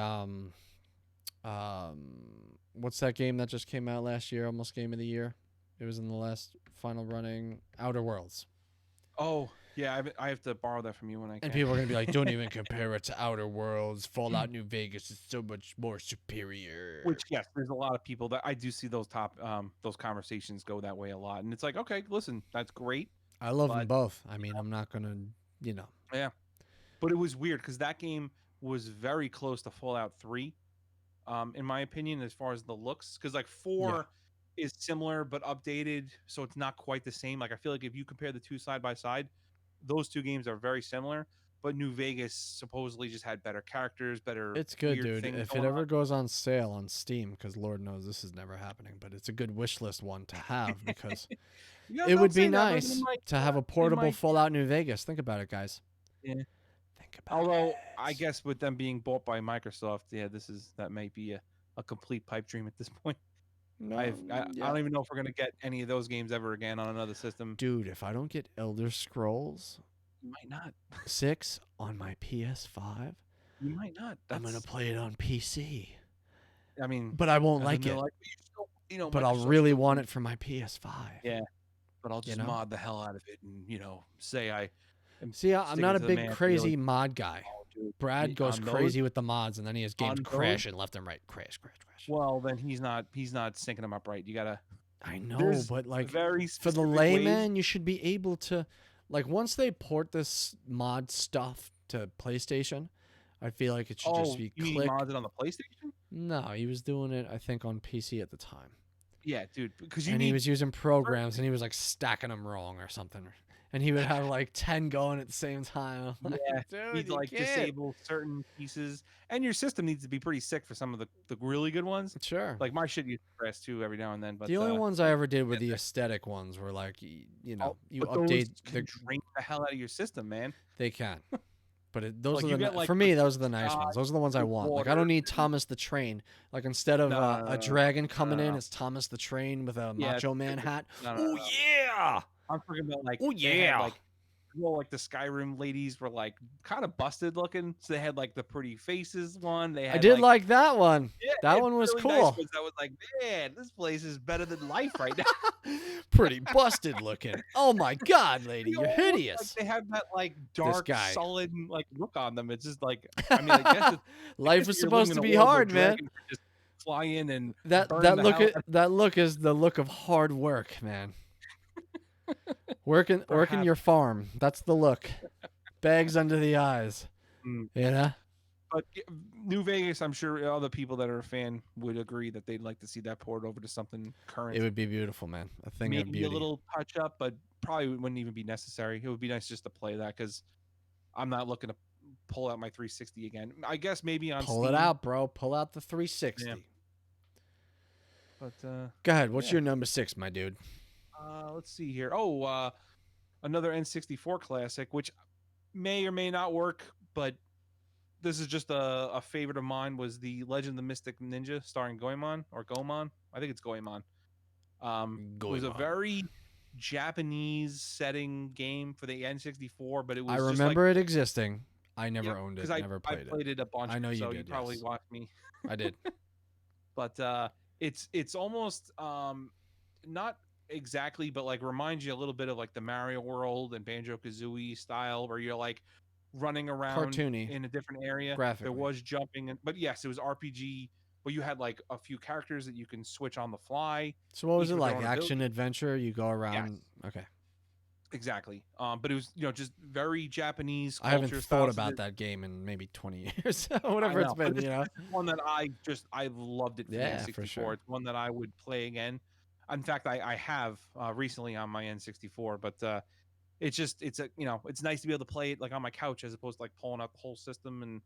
Speaker 2: what's that game that just came out last year? Almost game of the year. It was in the last final running. Outer Worlds.
Speaker 3: Oh yeah, I have to borrow that from you when I
Speaker 2: And
Speaker 3: can.
Speaker 2: people are gonna be like, "Don't even compare it to Outer Worlds. Fallout New Vegas is so much more superior."
Speaker 3: Which yes, there's a lot of people that I do see those conversations go that way a lot, and it's like okay, listen, that's great,
Speaker 2: I love them
Speaker 3: but
Speaker 2: both. I mean, I'm not gonna, you know.
Speaker 3: yeah, but it was weird because that game was very close to Fallout 3, in my opinion, as far as the looks. Because like
Speaker 2: Yeah,
Speaker 3: 4 is similar but updated, so it's not quite the same. Like I feel like if you compare the two side by side, those two games are very similar. But New Vegas supposedly just had better characters, better
Speaker 2: it's good,
Speaker 3: weird
Speaker 2: dude.
Speaker 3: things
Speaker 2: If it
Speaker 3: going on.
Speaker 2: ever goes on sale on Steam, because Lord knows this is never happening, but it's a good wish list one to have because
Speaker 3: Yeah,
Speaker 2: it would
Speaker 3: don't
Speaker 2: be
Speaker 3: say that, but
Speaker 2: nice to have a
Speaker 3: it
Speaker 2: portable
Speaker 3: might.
Speaker 2: Fallout New Vegas. Think about it, guys.
Speaker 3: Yeah.
Speaker 2: Think about
Speaker 3: Although I
Speaker 2: it.
Speaker 3: guess with them being bought by Microsoft, yeah, that might be a complete pipe dream at this point.
Speaker 2: No,
Speaker 3: I
Speaker 2: yeah.
Speaker 3: don't even know if we're gonna get any of those games ever again on another system.
Speaker 2: Dude, if I don't get Elder Scrolls
Speaker 3: You might not.
Speaker 2: 6 on my PS5,
Speaker 3: You might not.
Speaker 2: I'm going to
Speaker 3: That's.
Speaker 2: play it on PC.
Speaker 3: I mean,
Speaker 2: But I won't
Speaker 3: and then
Speaker 2: like
Speaker 3: they're
Speaker 2: it.
Speaker 3: like, "You still,
Speaker 2: But I'll
Speaker 3: Microsoft
Speaker 2: really
Speaker 3: still
Speaker 2: want
Speaker 3: owns-"
Speaker 2: it for my PS5.
Speaker 3: Yeah, but I'll
Speaker 2: You
Speaker 3: just
Speaker 2: know?
Speaker 3: mod the hell out of it and say I am
Speaker 2: See, I'm not
Speaker 3: sticking
Speaker 2: a
Speaker 3: to the
Speaker 2: big
Speaker 3: man.
Speaker 2: crazy mod guy.
Speaker 3: Oh, dude,
Speaker 2: Brad goes
Speaker 3: on those,
Speaker 2: crazy with the mods, and then he has games
Speaker 3: on those.
Speaker 2: crashing left and right. Crash, crash, crash.
Speaker 3: Well, then he's not syncing them up right. You gotta.
Speaker 2: I know,
Speaker 3: There's
Speaker 2: but like
Speaker 3: very
Speaker 2: for the
Speaker 3: specific ways.
Speaker 2: layman, you should be able to, like, once they port this mod stuff to PlayStation, I feel like it should just
Speaker 3: Oh,
Speaker 2: be
Speaker 3: you mean he
Speaker 2: click.
Speaker 3: mods it on the PlayStation?
Speaker 2: No, he was doing it, I think, on PC at the time.
Speaker 3: Yeah, dude, because you
Speaker 2: And he
Speaker 3: need
Speaker 2: was using programs, and he was like stacking them wrong or something. And he would have like 10 going at the same time. I'm like,
Speaker 3: yeah,
Speaker 2: dude,
Speaker 3: need to
Speaker 2: you
Speaker 3: like
Speaker 2: can't.
Speaker 3: disable certain pieces, and your system needs to be pretty sick for some of the really good ones.
Speaker 2: Sure.
Speaker 3: Like my shit used to crash too every now and then, but
Speaker 2: The only ones I ever did were
Speaker 3: get
Speaker 2: the
Speaker 3: there.
Speaker 2: aesthetic ones, were like,
Speaker 3: Oh,
Speaker 2: you
Speaker 3: but those
Speaker 2: update
Speaker 3: can
Speaker 2: the.
Speaker 3: drain the hell out of your system, man.
Speaker 2: They can. But those
Speaker 3: Like,
Speaker 2: are
Speaker 3: you
Speaker 2: the
Speaker 3: get, like,
Speaker 2: for
Speaker 3: the
Speaker 2: me. Those are the nice
Speaker 3: sky
Speaker 2: ones. Those are the ones I
Speaker 3: with
Speaker 2: want. Like I
Speaker 3: water
Speaker 2: don't need
Speaker 3: and
Speaker 2: Thomas the Train. Like instead of
Speaker 3: no, no,
Speaker 2: a
Speaker 3: no, no,
Speaker 2: dragon coming in,
Speaker 3: no,
Speaker 2: it's Thomas the Train with a
Speaker 3: yeah,
Speaker 2: Macho Man
Speaker 3: different.
Speaker 2: hat.
Speaker 3: No, no,
Speaker 2: Oh
Speaker 3: no.
Speaker 2: yeah!
Speaker 3: I'm talking about, like,
Speaker 2: Oh
Speaker 3: they had,
Speaker 2: yeah!
Speaker 3: like, well, like, the Skyrim ladies were, like, kinda busted looking, so they had, like, the pretty faces one, they
Speaker 2: I
Speaker 3: had,
Speaker 2: did
Speaker 3: like
Speaker 2: like that one.
Speaker 3: yeah, they
Speaker 2: That
Speaker 3: had
Speaker 2: one was
Speaker 3: really nice
Speaker 2: cool.
Speaker 3: ones. I was like, "Man, this place is better than life right now."
Speaker 2: Pretty busted looking. Oh my god, lady,
Speaker 3: They
Speaker 2: you're
Speaker 3: all look like
Speaker 2: hideous.
Speaker 3: they have that, like,
Speaker 2: This
Speaker 3: dark,
Speaker 2: guy.
Speaker 3: sullen, like, look on them. It's just like I mean, I guess
Speaker 2: Life is
Speaker 3: if you're living
Speaker 2: supposed
Speaker 3: in
Speaker 2: to
Speaker 3: a
Speaker 2: be
Speaker 3: world where
Speaker 2: hard, man.
Speaker 3: dragons could just fly in and
Speaker 2: That
Speaker 3: burn
Speaker 2: that
Speaker 3: the
Speaker 2: look
Speaker 3: house
Speaker 2: at that look is the look of hard work, man. Working
Speaker 3: perhaps.
Speaker 2: your farm. That's the look. Bags under the eyes.
Speaker 3: Mm.
Speaker 2: You know?
Speaker 3: But New Vegas, I'm sure all the people that are a fan would agree that they'd like to see that poured over to something current.
Speaker 2: It would be beautiful, man. A thing of
Speaker 3: Maybe a
Speaker 2: beauty.
Speaker 3: little touch up, but probably wouldn't even be necessary. It would be nice just to play that because I'm not looking to pull out my 360 again. I guess maybe on
Speaker 2: Pull
Speaker 3: Steam.
Speaker 2: it out, bro. Pull out the 360.
Speaker 3: Yeah. But
Speaker 2: Go ahead. What's
Speaker 3: yeah.
Speaker 2: your number 6, my dude?
Speaker 3: Let's see here. Oh, another N64 classic, which may or may not work, but this is just a favorite of mine. Was the Legend of the Mystic Ninja starring Goemon or Gomon? I think it's Goemon. It was a
Speaker 2: Goemon.
Speaker 3: very Japanese setting game for the N64, but it was
Speaker 2: I
Speaker 3: just
Speaker 2: remember
Speaker 3: like
Speaker 2: it existing. I never owned it.
Speaker 3: because I
Speaker 2: Never
Speaker 3: I
Speaker 2: played
Speaker 3: played it a bunch,
Speaker 2: I know you
Speaker 3: so
Speaker 2: did,
Speaker 3: you probably
Speaker 2: yes.
Speaker 3: watched me.
Speaker 2: I did.
Speaker 3: But it's almost not exactly, but like reminds you a little bit of like the Mario World and Banjo Kazooie style, where you're like running around
Speaker 2: Cartoony.
Speaker 3: in a different area.
Speaker 2: Graphically.
Speaker 3: There was jumping, but yes, it was RPG. But you had like a few characters that you can switch on the fly.
Speaker 2: So what was
Speaker 3: each
Speaker 2: it
Speaker 3: with their
Speaker 2: like?
Speaker 3: own
Speaker 2: Action
Speaker 3: ability.
Speaker 2: adventure? You go
Speaker 3: Yes,
Speaker 2: around. Okay.
Speaker 3: exactly. But it was just very Japanese
Speaker 2: I haven't
Speaker 3: culture
Speaker 2: thought
Speaker 3: style.
Speaker 2: about that game in maybe 20 years.
Speaker 3: I
Speaker 2: Whatever it's
Speaker 3: know, but
Speaker 2: been, you know.
Speaker 3: this is one that I loved it for the
Speaker 2: Yeah, for
Speaker 3: N64.
Speaker 2: sure.
Speaker 3: It's one that I would play again. In fact, I have recently on my N64, but it's a it's nice to be able to play it like on my couch as opposed to like pulling out the whole system and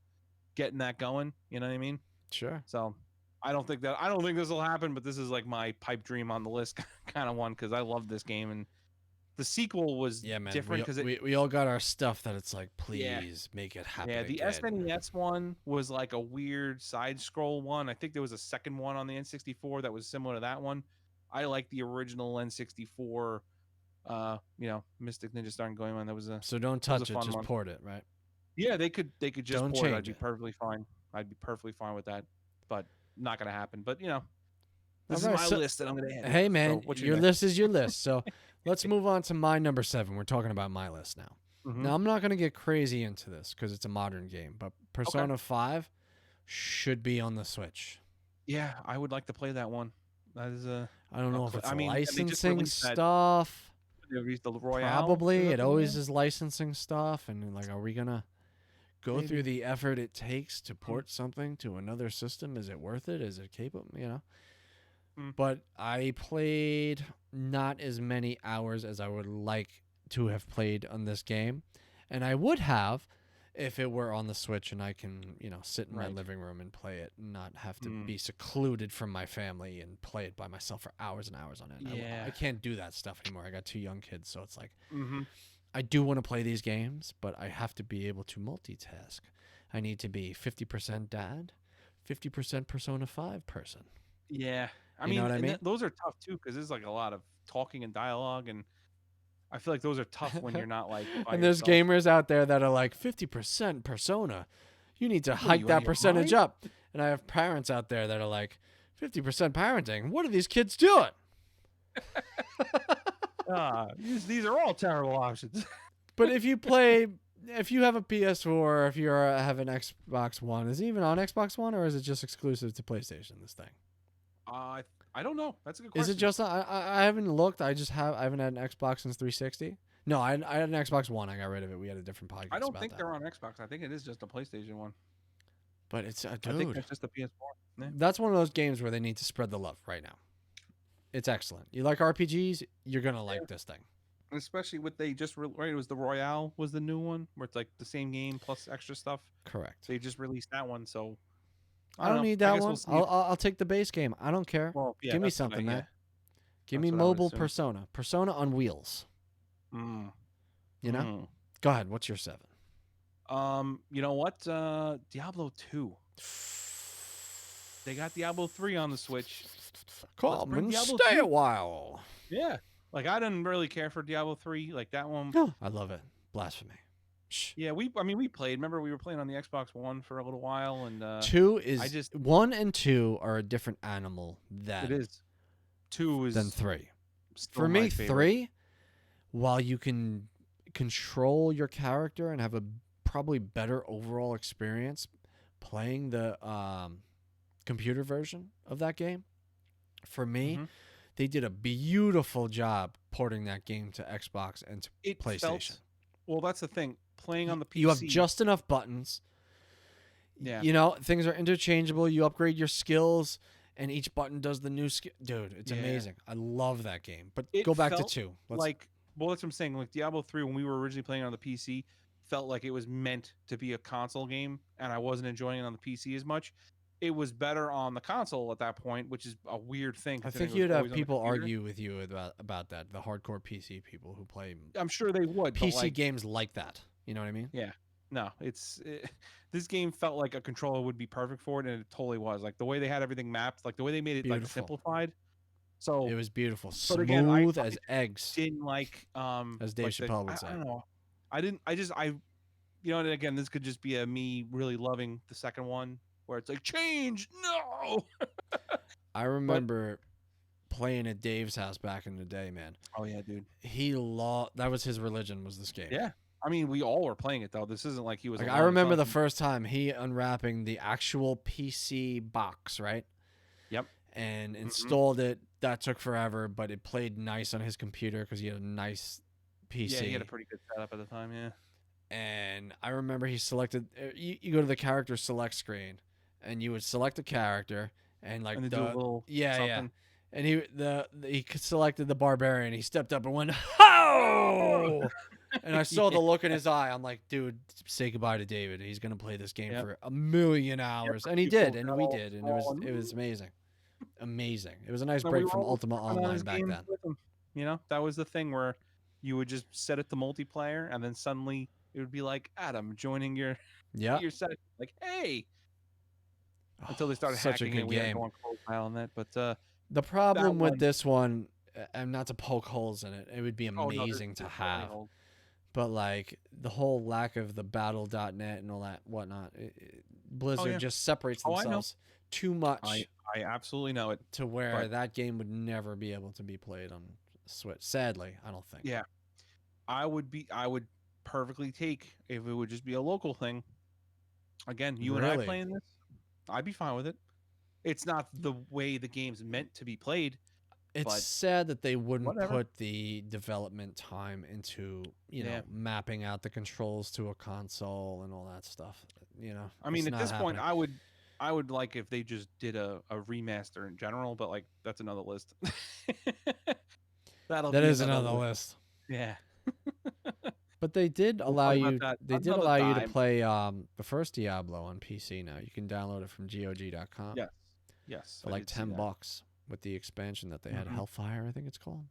Speaker 3: getting that going. You know what I mean?
Speaker 2: Sure.
Speaker 3: So I don't think this will happen, but this is like my pipe dream on the list kind of one because I love this game and the sequel was
Speaker 2: Yeah, man.
Speaker 3: different because
Speaker 2: We all got our stuff that it's like,
Speaker 3: yeah.
Speaker 2: please make it happen
Speaker 3: Yeah, the
Speaker 2: again.
Speaker 3: SNES one was like a weird side scroll one. I think there was a second one on the N64 that was similar to that one. I like the original N64 Mystic Ninja Star going on. That was a
Speaker 2: So don't
Speaker 3: that was
Speaker 2: touch
Speaker 3: a
Speaker 2: it,
Speaker 3: fun
Speaker 2: just
Speaker 3: one.
Speaker 2: port it, right?
Speaker 3: Yeah, they could just
Speaker 2: Don't
Speaker 3: port it. I'd
Speaker 2: change
Speaker 3: be
Speaker 2: it.
Speaker 3: perfectly fine. I'd be perfectly fine with that. But not gonna happen. But this
Speaker 2: All
Speaker 3: is
Speaker 2: right,
Speaker 3: my
Speaker 2: so-
Speaker 3: list that I'm gonna hit.
Speaker 2: Hey, man,
Speaker 3: So what's
Speaker 2: your
Speaker 3: next?
Speaker 2: list is your list. So let's move on to my number 7. We're talking about my list now.
Speaker 3: Mhm.
Speaker 2: Now, I'm not going to get crazy into this because it's a modern game, but Persona 5 should be on the Switch.
Speaker 3: Yeah, I would like to play that one. That is a.
Speaker 2: I don't know if it's
Speaker 3: I mean, and they just
Speaker 2: licensing
Speaker 3: released that-
Speaker 2: stuff.
Speaker 3: They released the Royale.
Speaker 2: Probably.
Speaker 3: Is that
Speaker 2: It
Speaker 3: the
Speaker 2: always
Speaker 3: one?
Speaker 2: is licensing stuff. And, like, are we going to go
Speaker 3: Maybe.
Speaker 2: through the effort it takes to port something to another system? Is it worth it? Is it capable?
Speaker 3: Mm.
Speaker 2: But I played not as many hours as I would like to have played on this game. And I would have if it were on the Switch and I can, sit in my
Speaker 3: Right.
Speaker 2: living room and play it and not have to
Speaker 3: Mm.
Speaker 2: be secluded from my family and play it by myself for hours and hours on end.
Speaker 3: Yeah.
Speaker 2: I can't do that stuff anymore. I got 2 young kids, so it's like
Speaker 3: Mm-hmm.
Speaker 2: I do want to play these games, but I have to be able to multitask. I need to be 50% dad, 50% Persona 5 person.
Speaker 3: Yeah, I
Speaker 2: You
Speaker 3: mean,
Speaker 2: know what I
Speaker 3: and
Speaker 2: mean?
Speaker 3: those are tough too because there's like a lot of talking and dialogue, and I feel like those are tough when you're not like. By
Speaker 2: And there's
Speaker 3: yourself.
Speaker 2: gamers out there that are like 50% Persona. You need to
Speaker 3: What are
Speaker 2: hike
Speaker 3: you, out
Speaker 2: that
Speaker 3: of your
Speaker 2: percentage
Speaker 3: mind?
Speaker 2: up. And I have parents out there that are like 50% parenting. What are these kids doing?
Speaker 3: These are all terrible options.
Speaker 2: But if you have a PS4, or if you have an Xbox One, is it even on Xbox One or is it just exclusive to PlayStation? This thing.
Speaker 3: I don't know. That's a good question.
Speaker 2: Is it just? I haven't looked. I haven't had an Xbox since 360. No, I had an Xbox One. I got rid of it. We had a different podcast.
Speaker 3: I don't
Speaker 2: about
Speaker 3: think
Speaker 2: that.
Speaker 3: they're on Xbox. I think it is just a PlayStation one.
Speaker 2: But it's
Speaker 3: I think
Speaker 2: dude.
Speaker 3: that's just a PS4. Yeah.
Speaker 2: That's one of those games where they need to spread the love right now. It's excellent. You like RPGs? You're gonna like this thing.
Speaker 3: Especially with it was the Royale was the new one where it's like the same game plus extra stuff.
Speaker 2: Correct.
Speaker 3: They just released that one, so
Speaker 2: I don't
Speaker 3: know.
Speaker 2: need
Speaker 3: I
Speaker 2: that
Speaker 3: guess
Speaker 2: one.
Speaker 3: we'll see.
Speaker 2: I'll take the base game. I don't care.
Speaker 3: Well, yeah,
Speaker 2: Give me
Speaker 3: that's what
Speaker 2: something,
Speaker 3: yeah.
Speaker 2: man. Give
Speaker 3: That's
Speaker 2: me
Speaker 3: what I would
Speaker 2: mobile
Speaker 3: assume.
Speaker 2: Persona. Persona on wheels.
Speaker 3: Mm.
Speaker 2: You know?
Speaker 3: Mm.
Speaker 2: Go ahead. What's your 7?
Speaker 3: You know what? Diablo 2. They got Diablo 3 on the Switch. Let's
Speaker 2: Come
Speaker 3: bring
Speaker 2: and
Speaker 3: Diablo
Speaker 2: stay
Speaker 3: 3.
Speaker 2: a while.
Speaker 3: Yeah. Like I didn't really care for Diablo 3. Like that one.
Speaker 2: I love it. Blasphemy. Shh.
Speaker 3: Yeah, we played. Remember we were playing on the Xbox One for a little while, and
Speaker 2: Two
Speaker 3: I
Speaker 2: is
Speaker 3: just
Speaker 2: 1 and 2 are a different animal
Speaker 3: it
Speaker 2: than
Speaker 3: is 2 is
Speaker 2: 3.
Speaker 3: still
Speaker 2: For
Speaker 3: my
Speaker 2: me,
Speaker 3: favorite.
Speaker 2: 3, while you can control your character and have a probably better overall experience playing the computer version of that game, for me,
Speaker 3: Hmm.
Speaker 2: they did a beautiful job porting that game to Xbox and to
Speaker 3: It
Speaker 2: PlayStation.
Speaker 3: felt well. That's the thing. Playing on the
Speaker 2: You have
Speaker 3: PC.
Speaker 2: just enough buttons.
Speaker 3: Yeah.
Speaker 2: You know, things are interchangeable. You upgrade your skills, and each button does the new skill. Dude, it's
Speaker 3: Yeah.
Speaker 2: amazing. I love that game. But
Speaker 3: It
Speaker 2: go back to
Speaker 3: felt
Speaker 2: 2.
Speaker 3: like well, that's what I'm saying. Like Diablo 3, when we were originally playing on the PC, felt like it was meant to be a console game, and I wasn't enjoying it on the PC as much. It was better on the console at that point, which is a weird thing
Speaker 2: I
Speaker 3: considering
Speaker 2: think
Speaker 3: it was
Speaker 2: you'd have
Speaker 3: always on the
Speaker 2: people
Speaker 3: computer.
Speaker 2: argue with you about that. The hardcore PC people who play
Speaker 3: I'm sure they would, but
Speaker 2: PC
Speaker 3: like,
Speaker 2: games like that. You know what I mean?
Speaker 3: yeah, no, this game felt like a controller would be perfect for it, and it totally was. Like the way they had everything mapped, like the way they made it like
Speaker 2: Beautiful.
Speaker 3: simplified.
Speaker 2: It
Speaker 3: So,
Speaker 2: was beautiful.
Speaker 3: but again, I
Speaker 2: Smooth as eggs,
Speaker 3: didn't like
Speaker 2: as Dave
Speaker 3: like the
Speaker 2: Chappelle would
Speaker 3: I
Speaker 2: say.
Speaker 3: don't know. I didn't I just I you know, and again, this could just be a me really loving the second one where it's like change, no.
Speaker 2: I
Speaker 3: But
Speaker 2: remember playing at Dave's house back in the day, man.
Speaker 3: oh yeah, dude.
Speaker 2: That was his religion, was this game.
Speaker 3: Yeah. I mean, we all were playing it though. This isn't like he was
Speaker 2: Like, I
Speaker 3: alone. It's not
Speaker 2: remember
Speaker 3: like
Speaker 2: the first time he unwrapping the actual PC box, right?
Speaker 3: Yep.
Speaker 2: And
Speaker 3: Hmm.
Speaker 2: installed it. That took forever, but it played nice on his computer because he had a nice
Speaker 3: Yeah, he had a
Speaker 2: PC.
Speaker 3: pretty good setup at the time. Yeah.
Speaker 2: And I remember he selected. You go to the character select screen, and you would select a character, and like
Speaker 3: And to do a little
Speaker 2: yeah,
Speaker 3: something.
Speaker 2: and he selected the barbarian. He stepped up and went ho, and I saw
Speaker 3: Yeah.
Speaker 2: the look in his eye. I'm like, dude, say goodbye to David. He's gonna play this game
Speaker 3: Yep.
Speaker 2: for a million
Speaker 3: Yep.
Speaker 2: hours, and he
Speaker 3: People
Speaker 2: did, and
Speaker 3: got
Speaker 2: we
Speaker 3: all
Speaker 2: did, and
Speaker 3: small
Speaker 2: it was
Speaker 3: and
Speaker 2: amazing, amazing. It was a nice
Speaker 3: and we
Speaker 2: break
Speaker 3: were
Speaker 2: from
Speaker 3: all
Speaker 2: Ultima
Speaker 3: jumping on his
Speaker 2: Online back
Speaker 3: games
Speaker 2: then.
Speaker 3: with him. You know, that was the thing where you would just set it to multiplayer, and then suddenly it would be like Adam joining your
Speaker 2: Yeah,
Speaker 3: your session. Like, hey, until they
Speaker 2: oh,
Speaker 3: started
Speaker 2: such a
Speaker 3: hacking it,
Speaker 2: good
Speaker 3: we had to
Speaker 2: game.
Speaker 3: go on profile on that. But
Speaker 2: The
Speaker 3: that
Speaker 2: problem with
Speaker 3: one,
Speaker 2: this one, and not to poke holes in it, it would be
Speaker 3: oh no,
Speaker 2: amazing to
Speaker 3: there's so many
Speaker 2: have.
Speaker 3: holes.
Speaker 2: But like the whole lack of the battle.net and all that whatnot,
Speaker 3: Oh
Speaker 2: Blizzard
Speaker 3: yeah,
Speaker 2: just separates
Speaker 3: oh I know,
Speaker 2: themselves too
Speaker 3: I
Speaker 2: much
Speaker 3: I absolutely know it.
Speaker 2: to where
Speaker 3: But
Speaker 2: that game would never be able to be played on Switch. Sadly, I don't think.
Speaker 3: yeah, I would perfectly take if it would just be a local thing. Again, you and I
Speaker 2: Really,
Speaker 3: playing this, I'd be fine with it. It's not the way the game's meant to be played,
Speaker 2: it's
Speaker 3: but
Speaker 2: sad that they wouldn't
Speaker 3: whatever.
Speaker 2: put the development time into
Speaker 3: Yeah.
Speaker 2: mapping out the controls to a console and all that stuff.
Speaker 3: I
Speaker 2: It's
Speaker 3: mean, at
Speaker 2: not
Speaker 3: this point,
Speaker 2: happening.
Speaker 3: I would like if they just did a remaster in general, but like that's another list. That'll
Speaker 2: That
Speaker 3: be
Speaker 2: is
Speaker 3: another
Speaker 2: another
Speaker 3: list.
Speaker 2: list.
Speaker 3: Yeah.
Speaker 2: But they did
Speaker 3: We'll
Speaker 2: allow
Speaker 3: talk about
Speaker 2: you.
Speaker 3: that
Speaker 2: They did
Speaker 3: another
Speaker 2: allow you to
Speaker 3: time.
Speaker 2: play the first Diablo on PC. Now you can download it from GOG.com
Speaker 3: Yes. Yes.
Speaker 2: for
Speaker 3: I
Speaker 2: like
Speaker 3: did see that.
Speaker 2: $10 with the expansion that they had.
Speaker 3: Hmm.
Speaker 2: Hellfire, I think it's called.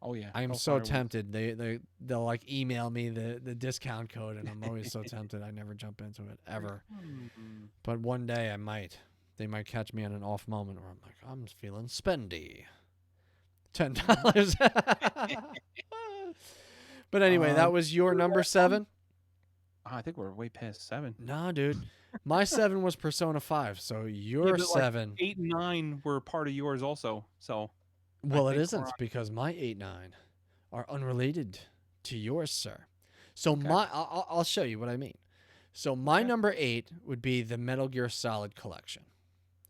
Speaker 3: Oh yeah.
Speaker 2: I am so
Speaker 3: Hellfire was.
Speaker 2: tempted. They'll like email me the discount code, and I'm always so tempted. I never jump into it ever.
Speaker 3: Hmm.
Speaker 2: But one day I might. They might catch me on an off moment where I'm like, I'm feeling spendy. $10. But anyway, that was your number 7.
Speaker 3: I think we're way past 7.
Speaker 2: No, dude. My 7 was Persona 5. So your
Speaker 3: But like
Speaker 2: 7.
Speaker 3: 8 and 9 were part of yours also. So I
Speaker 2: Well, it
Speaker 3: think we're on.
Speaker 2: isn't because my 8, 9 are unrelated to yours, sir. So
Speaker 3: Okay.
Speaker 2: I'll show you what I mean. So my
Speaker 3: Okay.
Speaker 2: number 8 would be the Metal Gear Solid collection.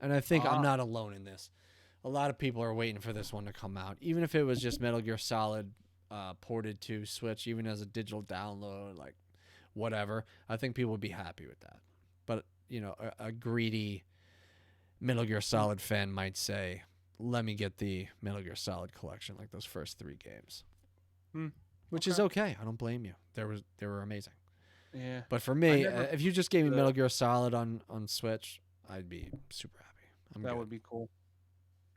Speaker 2: And I think I'm
Speaker 3: Ah,
Speaker 2: not alone in this. A lot of people are waiting for this one to come out. Even if it was just Metal Gear Solid ported to Switch, even as a digital download, like whatever, I think people would be happy with that. But, a greedy Metal Gear
Speaker 3: mm,
Speaker 2: Solid fan might say, let me get the Metal Gear Solid collection, like those first 3 games.
Speaker 3: mm,
Speaker 2: Which is
Speaker 3: okay.
Speaker 2: okay. I don't blame you. They were amazing.
Speaker 3: Yeah.
Speaker 2: But for
Speaker 3: I
Speaker 2: me,
Speaker 3: never
Speaker 2: if you just gave me
Speaker 3: the
Speaker 2: Metal Gear Solid on Switch, I'd be super happy. I'm
Speaker 3: that
Speaker 2: good.
Speaker 3: would be cool.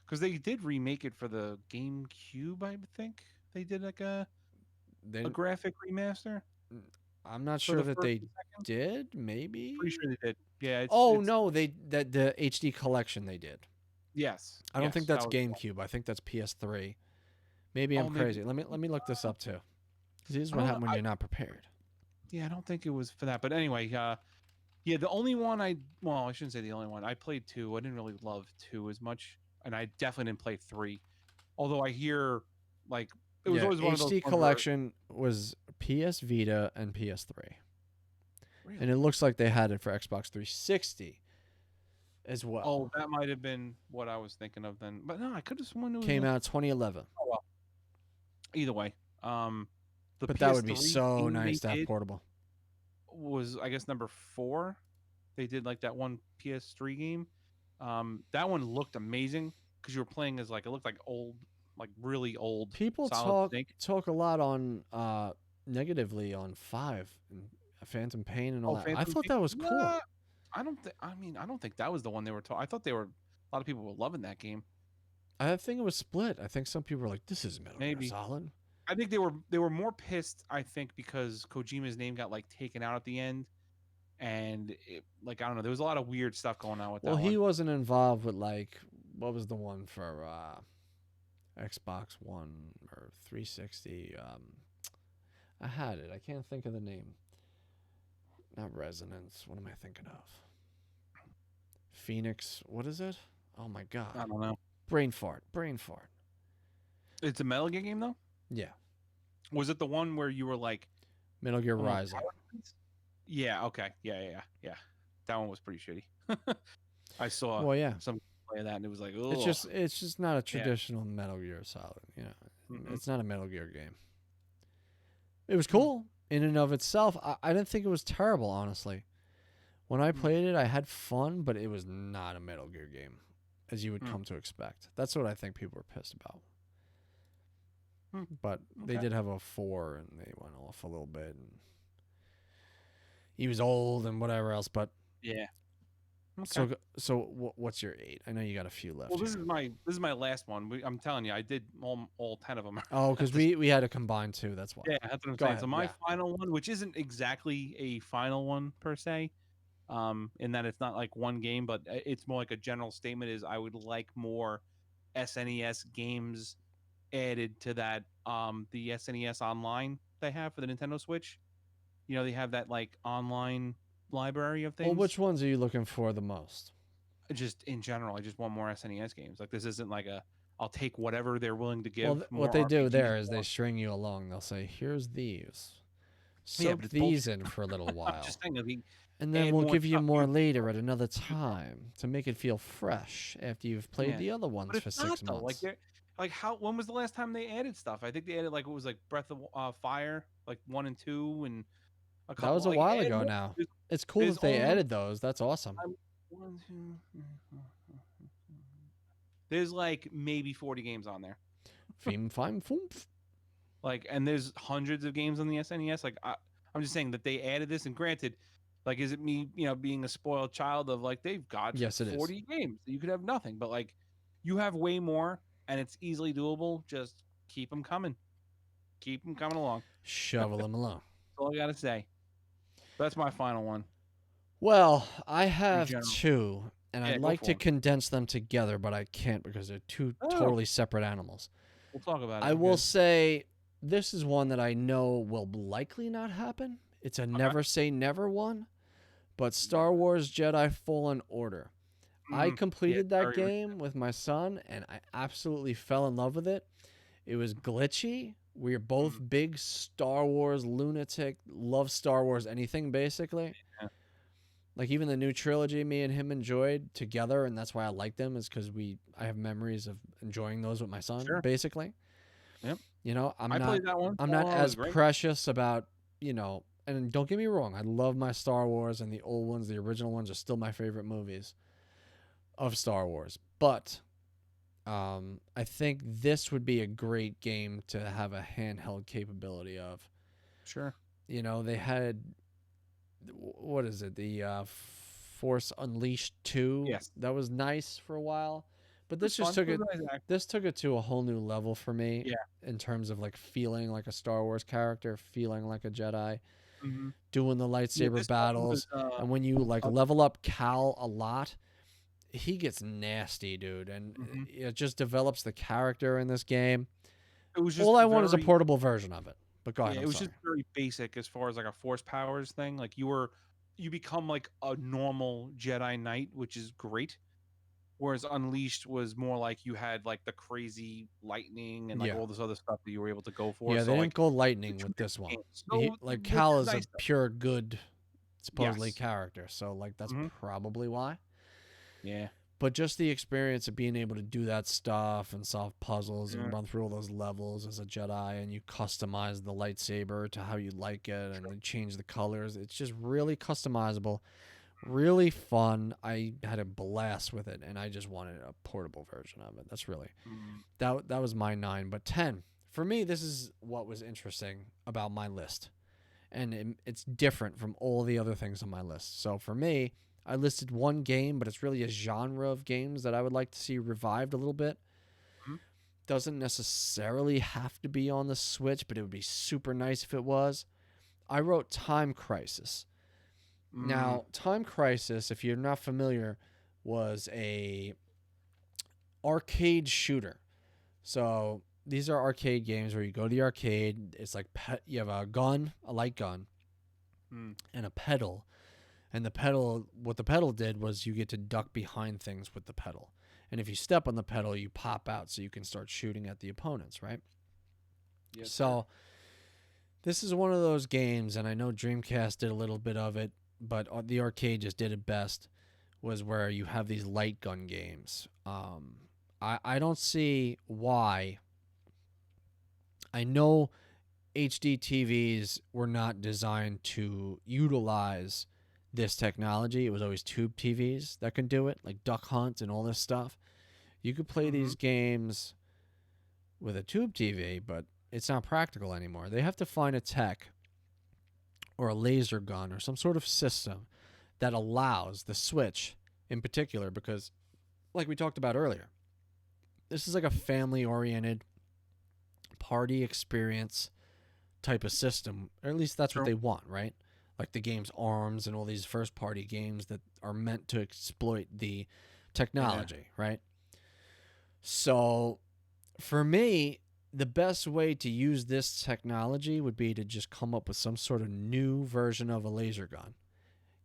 Speaker 3: Because they did remake it for the GameCube, I think. They did like
Speaker 2: They
Speaker 3: a graphic remaster.
Speaker 2: I'm not
Speaker 3: for
Speaker 2: sure
Speaker 3: the
Speaker 2: that
Speaker 3: first
Speaker 2: they
Speaker 3: and second?
Speaker 2: did.
Speaker 3: Pretty
Speaker 2: Maybe.
Speaker 3: sure they did. Yeah,
Speaker 2: Oh
Speaker 3: it's
Speaker 2: no, they that the HD collection they did.
Speaker 3: yes,
Speaker 2: I don't think
Speaker 3: yes, that
Speaker 2: that's
Speaker 3: was the one.
Speaker 2: GameCube. I think that's PS3. Maybe I'm
Speaker 3: Oh, maybe.
Speaker 2: crazy. Let me look this up too. 'Cause this is
Speaker 3: I
Speaker 2: what
Speaker 3: don't know.
Speaker 2: happens when you're not prepared.
Speaker 3: Yeah, I don't think it was for that. But anyway, yeah, the only one I shouldn't say the only one. I played two. I didn't really love two as much, and I definitely didn't play three. Although I hear like it was
Speaker 2: Yeah,
Speaker 3: always one of those
Speaker 2: HD
Speaker 3: ones where
Speaker 2: collection was PS Vita and PS3, and it
Speaker 3: really.
Speaker 2: looks like they had it for Xbox 360 as
Speaker 3: Oh,
Speaker 2: well.
Speaker 3: that might have been what I was thinking of then. But no, I could have sworn it was
Speaker 2: Came
Speaker 3: a.
Speaker 2: out 2011,
Speaker 3: Oh well. Either way, the
Speaker 2: but that would be
Speaker 3: PS3
Speaker 2: so
Speaker 3: game they
Speaker 2: nice to have
Speaker 3: did
Speaker 2: portable.
Speaker 3: was I guess number four. They did like that one PS3 game. That one looked amazing because you were playing as like it looked like old, like really old
Speaker 2: People
Speaker 3: Solid
Speaker 2: talk
Speaker 3: Snake.
Speaker 2: talk a lot on negatively on 5 and Phantom Pain and all
Speaker 3: Oh,
Speaker 2: that. I
Speaker 3: Phantom
Speaker 2: thought
Speaker 3: Pain.
Speaker 2: that was cool.
Speaker 3: Nah, I don't think. I mean, I don't think that was the one they were talking. I thought they were. A lot of people were loving that game.
Speaker 2: I think it was split. I think some people were like, "This is Metal Gear
Speaker 3: Maybe.
Speaker 2: Solid."
Speaker 3: I think they were more pissed. I think because Kojima's name got like taken out at the end, and like I don't know. There was a lot of weird stuff going on with
Speaker 2: Well,
Speaker 3: that
Speaker 2: he
Speaker 3: one.
Speaker 2: wasn't involved with like what was the one for Xbox One or 360. I had it. I can't think of the name. Not Resonance. What am I thinking of? Phoenix. What is it? Oh my god.
Speaker 3: I don't know.
Speaker 2: Brain fart. Brain fart.
Speaker 3: It's a Metal Gear game though.
Speaker 2: Yeah.
Speaker 3: Was it the one where you were like
Speaker 2: Metal Gear
Speaker 3: almost
Speaker 2: Rising.
Speaker 3: power lines? Yeah. Okay. Yeah. That one was pretty shitty. I saw
Speaker 2: Well, yeah.
Speaker 3: some play of that, and it was like,
Speaker 2: It's
Speaker 3: oh,
Speaker 2: just not a
Speaker 3: yeah.
Speaker 2: traditional Metal Gear Solid. You know,
Speaker 3: Mm-mm.
Speaker 2: it's not a Metal Gear game. It was
Speaker 3: Hmm.
Speaker 2: cool in and of itself. I didn't think it was terrible, honestly. When I
Speaker 3: Hmm.
Speaker 2: played it, I had fun, but it was not a Metal Gear game, as you would
Speaker 3: Hmm.
Speaker 2: come to expect. That's what I think people were pissed about.
Speaker 3: Hmm.
Speaker 2: But they
Speaker 3: Okay.
Speaker 2: did have a 4, and they went off a little bit. And he was old and whatever else. But
Speaker 3: Yeah. Okay.
Speaker 2: so what's your 8? I know you got a few left
Speaker 3: Well,
Speaker 2: here.
Speaker 3: this is my last one. I'm telling you, I did all 10 of them.
Speaker 2: Oh, because we had to combine 2. That's why.
Speaker 3: Yeah, that's what I'm
Speaker 2: Go
Speaker 3: saying. So
Speaker 2: ahead.
Speaker 3: my
Speaker 2: Yeah.
Speaker 3: final one, which isn't exactly a final one per se, in that it's not like one game, but it's more like a general statement, is I would like more SNES games added to that the SNES online they have for the Nintendo Switch. You know, they have that like online library of
Speaker 2: Well,
Speaker 3: things.
Speaker 2: which ones are you looking for the most?
Speaker 3: Just in general, I just want more SNES games. Like this isn't like a I'll take whatever they're willing to
Speaker 2: Well,
Speaker 3: give,
Speaker 2: what
Speaker 3: more
Speaker 2: they do
Speaker 3: RPGs,
Speaker 2: there is they
Speaker 3: more.
Speaker 2: string you along. They'll say, "Here's these.
Speaker 3: Yeah, but
Speaker 2: Soak
Speaker 3: it's
Speaker 2: these
Speaker 3: bullshit.
Speaker 2: in for a little
Speaker 3: I'm
Speaker 2: while,
Speaker 3: just saying, like,
Speaker 2: and then
Speaker 3: add
Speaker 2: we'll
Speaker 3: more
Speaker 2: give you
Speaker 3: stuff.
Speaker 2: more later at another time to make it feel fresh after you've played
Speaker 3: Yeah,
Speaker 2: the other
Speaker 3: but
Speaker 2: ones
Speaker 3: it's
Speaker 2: for
Speaker 3: not
Speaker 2: 6
Speaker 3: though. Like
Speaker 2: months."
Speaker 3: they're like how when was the last time they added stuff? I think they added like it was like Breath of Fire, like 1 and 2, and a
Speaker 2: That
Speaker 3: couple
Speaker 2: was a
Speaker 3: like
Speaker 2: while
Speaker 3: add
Speaker 2: ago
Speaker 3: more.
Speaker 2: now.
Speaker 3: There's,
Speaker 2: It's cool
Speaker 3: there's
Speaker 2: that they
Speaker 3: only
Speaker 2: added those. That's awesome.
Speaker 3: one, two, there's like maybe 40 games on there.
Speaker 2: Fim fime foomf.
Speaker 3: Like, and there's hundreds of games on the SNES. Like, I'm just saying that they added this. And granted, like, is it me, being a spoiled child of like they've got
Speaker 2: Yes, it is.
Speaker 3: 40 games that you could have nothing, but like, you have way more, and it's easily doable. Just keep them coming, along.
Speaker 2: Shovel them along.
Speaker 3: That's all I gotta say. That's my final one.
Speaker 2: Well, I
Speaker 3: Pretty
Speaker 2: have
Speaker 3: general.
Speaker 2: 2, and I'd
Speaker 3: Yeah, go
Speaker 2: like
Speaker 3: for
Speaker 2: to
Speaker 3: one.
Speaker 2: condense them together, but I can't because they're 2
Speaker 3: Oh,
Speaker 2: totally separate animals.
Speaker 3: we'll talk about it.
Speaker 2: I
Speaker 3: We're
Speaker 2: will
Speaker 3: good.
Speaker 2: say this is one that I know will likely not happen. It's a
Speaker 3: Okay.
Speaker 2: never say never one, but Star Wars Jedi Fallen Order. I
Speaker 3: Yeah,
Speaker 2: completed that
Speaker 3: very
Speaker 2: game with my son, and I absolutely fell in love with it. It was glitchy. We're both big Star Wars lunatic, love Star Wars anything basically.
Speaker 3: Yeah.
Speaker 2: Like even the new trilogy me and him enjoyed together, and that's why I like them, is because I have memories of enjoying those with my son,
Speaker 3: Sure.
Speaker 2: basically.
Speaker 3: Yep.
Speaker 2: You know,
Speaker 3: I played that one.
Speaker 2: I'm not
Speaker 3: Oh, it was
Speaker 2: as
Speaker 3: great.
Speaker 2: precious about, and don't get me wrong, I love my Star Wars, and the old ones, the original ones are still my favorite movies of Star Wars. But I think this would be a great game to have a handheld capability of.
Speaker 3: Sure.
Speaker 2: You know, they had, what is it? The Force Unleashed 2.
Speaker 3: Yes.
Speaker 2: That was nice for a while. But this
Speaker 3: It's
Speaker 2: just
Speaker 3: fun.
Speaker 2: took it
Speaker 3: was nice,
Speaker 2: this took it to a whole new level for me
Speaker 3: Yeah.
Speaker 2: in terms of like feeling like a Star Wars character, feeling like a Jedi.
Speaker 3: Mhm.
Speaker 2: doing the
Speaker 3: Yeah,
Speaker 2: lightsaber
Speaker 3: this one was
Speaker 2: battles. And when you like
Speaker 3: uh,
Speaker 2: level up Cal a lot, he gets nasty, dude, and
Speaker 3: mhm.
Speaker 2: it just develops the character in this game.
Speaker 3: It was just
Speaker 2: All I want is a
Speaker 3: very
Speaker 2: portable version of it. But go ahead,
Speaker 3: yeah,
Speaker 2: I'm
Speaker 3: it was just
Speaker 2: sorry.
Speaker 3: very basic as far as like a force powers thing. Like you become like a normal Jedi Knight, which is great. Whereas Unleashed was more like you had like the crazy lightning and like
Speaker 2: Yeah.
Speaker 3: all this other stuff that you were able to go for.
Speaker 2: Yeah, they
Speaker 3: So
Speaker 2: didn't
Speaker 3: like
Speaker 2: go
Speaker 3: the
Speaker 2: lightning
Speaker 3: two
Speaker 2: with this
Speaker 3: different
Speaker 2: one.
Speaker 3: games. So
Speaker 2: Like
Speaker 3: which
Speaker 2: Cal
Speaker 3: is
Speaker 2: is a
Speaker 3: nice though.
Speaker 2: pure good, supposedly
Speaker 3: Yes.
Speaker 2: character, so like that's
Speaker 3: Hmm.
Speaker 2: probably why.
Speaker 3: Yeah.
Speaker 2: But just the experience of being able to do that stuff and solve puzzles and
Speaker 3: Yeah.
Speaker 2: run through all those levels as a Jedi, and you customize the lightsaber to how you like it, and
Speaker 3: Sure.
Speaker 2: then change the colors. It's just really customizable, really fun. I had a blast with it, and I just wanted a portable version of it. That's really
Speaker 3: Mm.
Speaker 2: that was my 9. But 10 for me, this is what was interesting about my list, and it's different from all the other things on my list. So for me, I listed one game, but it's really a genre of games that I would like to see revived a little bit.
Speaker 3: Mhm.
Speaker 2: Doesn't necessarily have to be on the Switch, but it would be super nice if it was. I wrote Time Crisis.
Speaker 3: Mm.
Speaker 2: Now, Time Crisis, if you're not familiar, was a arcade shooter. So these are arcade games where you go to the arcade. It's like you have a gun, a light gun,
Speaker 3: Mm.
Speaker 2: and a pedal. And the pedal, what the pedal did was you get to duck behind things with the pedal. And if you step on the pedal, you pop out so you can start shooting at the opponents, right?
Speaker 3: Yes, sir.
Speaker 2: So this is one of those games, and I know Dreamcast did a little bit of it, but the arcade just did it best, was where you have these light gun games. I don't see why. I know HD TVs were not designed to utilize this technology. It was always tube TVs that could do it, like Duck Hunt and all this stuff. You could play
Speaker 3: Hmm.
Speaker 2: these games with a tube TV, but it's not practical anymore. They have to find a tech or a laser gun or some sort of system that allows the Switch in particular, because, like we talked about earlier, this is like a family oriented party experience type of system, or at least that's what
Speaker 3: True.
Speaker 2: they want, right? Like the game's ARMS and all these first party games that are meant to exploit the
Speaker 3: Yeah.
Speaker 2: technology, right? So for me, the best way to use this technology would be to just come up with some sort of new version of a laser gun.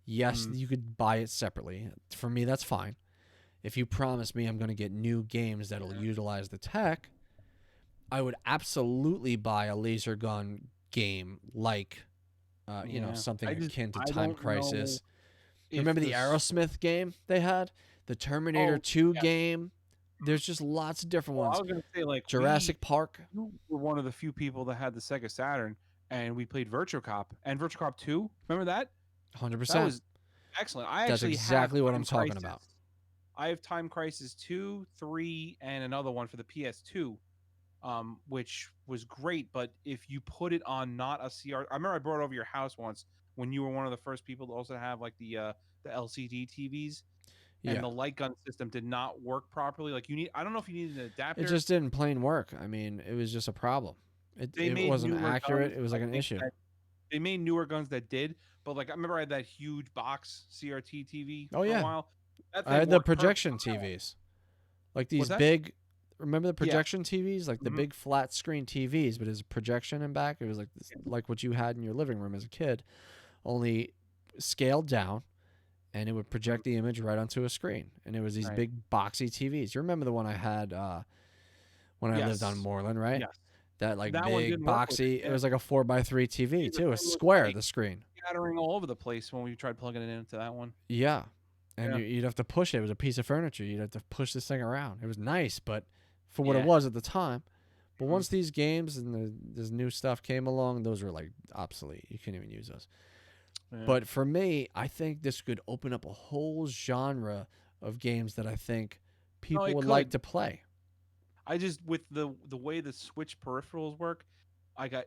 Speaker 2: Yes,
Speaker 3: Mm.
Speaker 2: you could buy it separately. For me, that's fine. If you promise me I'm going to get new games that'll
Speaker 3: Yeah.
Speaker 2: utilize the tech, I would absolutely buy a laser gun game like
Speaker 3: Yeah.
Speaker 2: something akin to
Speaker 3: I
Speaker 2: Time
Speaker 3: don't know
Speaker 2: Crisis.
Speaker 3: if
Speaker 2: Remember the
Speaker 3: this.
Speaker 2: Aerosmith game they had? The Terminator
Speaker 3: Oh
Speaker 2: 2
Speaker 3: yes.
Speaker 2: game? There's just lots of different
Speaker 3: Well, I
Speaker 2: ones.
Speaker 3: was gonna say like
Speaker 2: Jurassic Park,
Speaker 3: you were one of the few people that had the Sega Saturn, and we played Virtua Cop and Virtua Cop 2. Remember that? That
Speaker 2: 100%.
Speaker 3: was excellent. I
Speaker 2: That's
Speaker 3: actually have
Speaker 2: exactly what
Speaker 3: Time
Speaker 2: I'm talking
Speaker 3: Crisis.
Speaker 2: about.
Speaker 3: I have Time Crisis 2, 3, and another one for the PS2, which was great. But if you put it on not a CR, I remember I brought it over your house once when you were one of the first people to also have like the LCD TVs, and
Speaker 2: Yeah.
Speaker 3: the light gun system did not work properly. Like you need, I don't know if you needed an
Speaker 2: It
Speaker 3: adapter.
Speaker 2: just didn't plain work. I mean, it was just a problem. It
Speaker 3: They
Speaker 2: it
Speaker 3: made
Speaker 2: wasn't
Speaker 3: newer
Speaker 2: accurate.
Speaker 3: guns.
Speaker 2: It was
Speaker 3: I
Speaker 2: like an
Speaker 3: think
Speaker 2: issue.
Speaker 3: that they made newer guns that did, but like I remember I had that huge box CRT TV
Speaker 2: Oh
Speaker 3: for a
Speaker 2: yeah.
Speaker 3: while. That
Speaker 2: I
Speaker 3: thing
Speaker 2: had the
Speaker 3: worked perfect.
Speaker 2: projection TVs. Like
Speaker 3: Was
Speaker 2: these
Speaker 3: that?
Speaker 2: big, remember the
Speaker 3: Yes.
Speaker 2: projection TVs? Like the
Speaker 3: Hmm.
Speaker 2: big flat screen TVs, but it's a projection in back. It was like this, like what you had in your living room as a kid, only scaled down, and it would project the image right onto a screen. And it was these
Speaker 3: Right.
Speaker 2: big boxy TVs. You remember the one I had when I lived on
Speaker 3: Yes.
Speaker 2: Moreland, right?
Speaker 3: Yes.
Speaker 2: That like
Speaker 3: That one
Speaker 2: big
Speaker 3: didn't work with it.
Speaker 2: boxy. It
Speaker 3: Yeah.
Speaker 2: was like a 4x3 TV
Speaker 3: See, the
Speaker 2: too. A
Speaker 3: thing was
Speaker 2: square
Speaker 3: like
Speaker 2: the screen.
Speaker 3: scattering all over the place when we tried plugging it into that one.
Speaker 2: Yeah. And
Speaker 3: Yeah.
Speaker 2: you'd have to push it. It was a piece of furniture. You'd have to push this thing around. It was nice, but for what it
Speaker 3: Yeah.
Speaker 2: was at the time. But
Speaker 3: Mhm.
Speaker 2: once these games and this new stuff came along, those were like obsolete. You can't even use those.
Speaker 3: Yeah.
Speaker 2: But for me, I think this could open up a whole genre of games that I think
Speaker 3: No,
Speaker 2: people
Speaker 3: it
Speaker 2: would like
Speaker 3: could.
Speaker 2: to play.
Speaker 3: I just with the way the Switch peripherals work,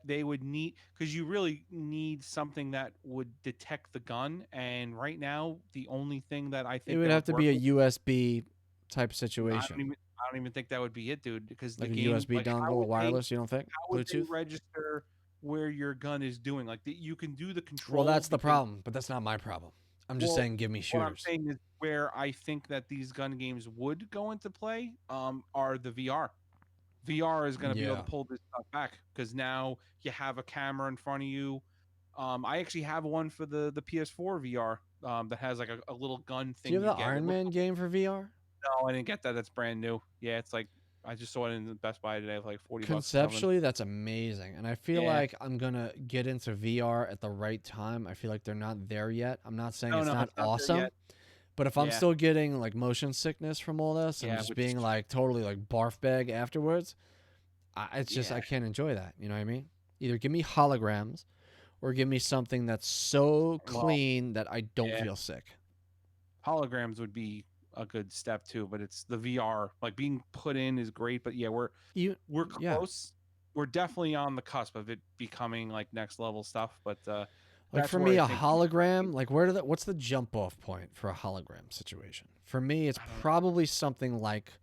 Speaker 3: they would need because you really need something that would detect the gun. And right now, the only thing that I
Speaker 2: It
Speaker 3: think
Speaker 2: would
Speaker 3: that
Speaker 2: have
Speaker 3: would
Speaker 2: to
Speaker 3: work
Speaker 2: be a
Speaker 3: with,
Speaker 2: USB type situation,
Speaker 3: I don't even think that would be it, dude. Because the
Speaker 2: like a
Speaker 3: game,
Speaker 2: USB
Speaker 3: like
Speaker 2: dongle, a wireless. You don't think?
Speaker 3: how would they
Speaker 2: Bluetooth?
Speaker 3: register where your gun is doing. Like you can do the
Speaker 2: Well,
Speaker 3: control.
Speaker 2: that's the
Speaker 3: because,
Speaker 2: problem, but that's not my problem. I'm just
Speaker 3: well,
Speaker 2: saying, give me
Speaker 3: what I'm
Speaker 2: shooters.
Speaker 3: saying is where I think that these gun games would go into play are the VR. VR is going to be able to
Speaker 2: Yeah.
Speaker 3: pull this stuff back because now you have a camera in front of you. I actually have one for the PS4 VR that has like a little gun
Speaker 2: Do you
Speaker 3: thing
Speaker 2: have
Speaker 3: you
Speaker 2: the
Speaker 3: get. It
Speaker 2: Iron
Speaker 3: looks
Speaker 2: Man game for VR?
Speaker 3: No, I didn't get that. That's brand new. Yeah, it's like I just saw it in the Best Buy today for like $40 or something.
Speaker 2: Conceptually, that's amazing. And I feel
Speaker 3: Yeah.
Speaker 2: like I'm going to get into VR at the right time. I feel like they're not there yet. I'm not saying it's
Speaker 3: No,
Speaker 2: not
Speaker 3: it's not there
Speaker 2: awesome,
Speaker 3: yet.
Speaker 2: but if I'm
Speaker 3: Yeah.
Speaker 2: still getting like motion sickness from all this and
Speaker 3: Yeah,
Speaker 2: just
Speaker 3: which is
Speaker 2: being like totally like barf bag afterwards, it's just,
Speaker 3: yeah.
Speaker 2: I can't enjoy that. You know what I mean? Either give me holograms or give me something that's so
Speaker 3: Well,
Speaker 2: clean that I don't
Speaker 3: yeah.
Speaker 2: feel sick.
Speaker 3: Holograms would be a good step too, but it's the VR. Like being put in is great, but yeah, we're
Speaker 2: Yeah.
Speaker 3: close. We're definitely on the cusp of it becoming like next level stuff, but
Speaker 2: Like
Speaker 3: that's
Speaker 2: for
Speaker 3: where
Speaker 2: me,
Speaker 3: I
Speaker 2: a
Speaker 3: think
Speaker 2: hologram, like what's the jump off point for a hologram situation? For me, it's
Speaker 3: I don't know.
Speaker 2: probably something like,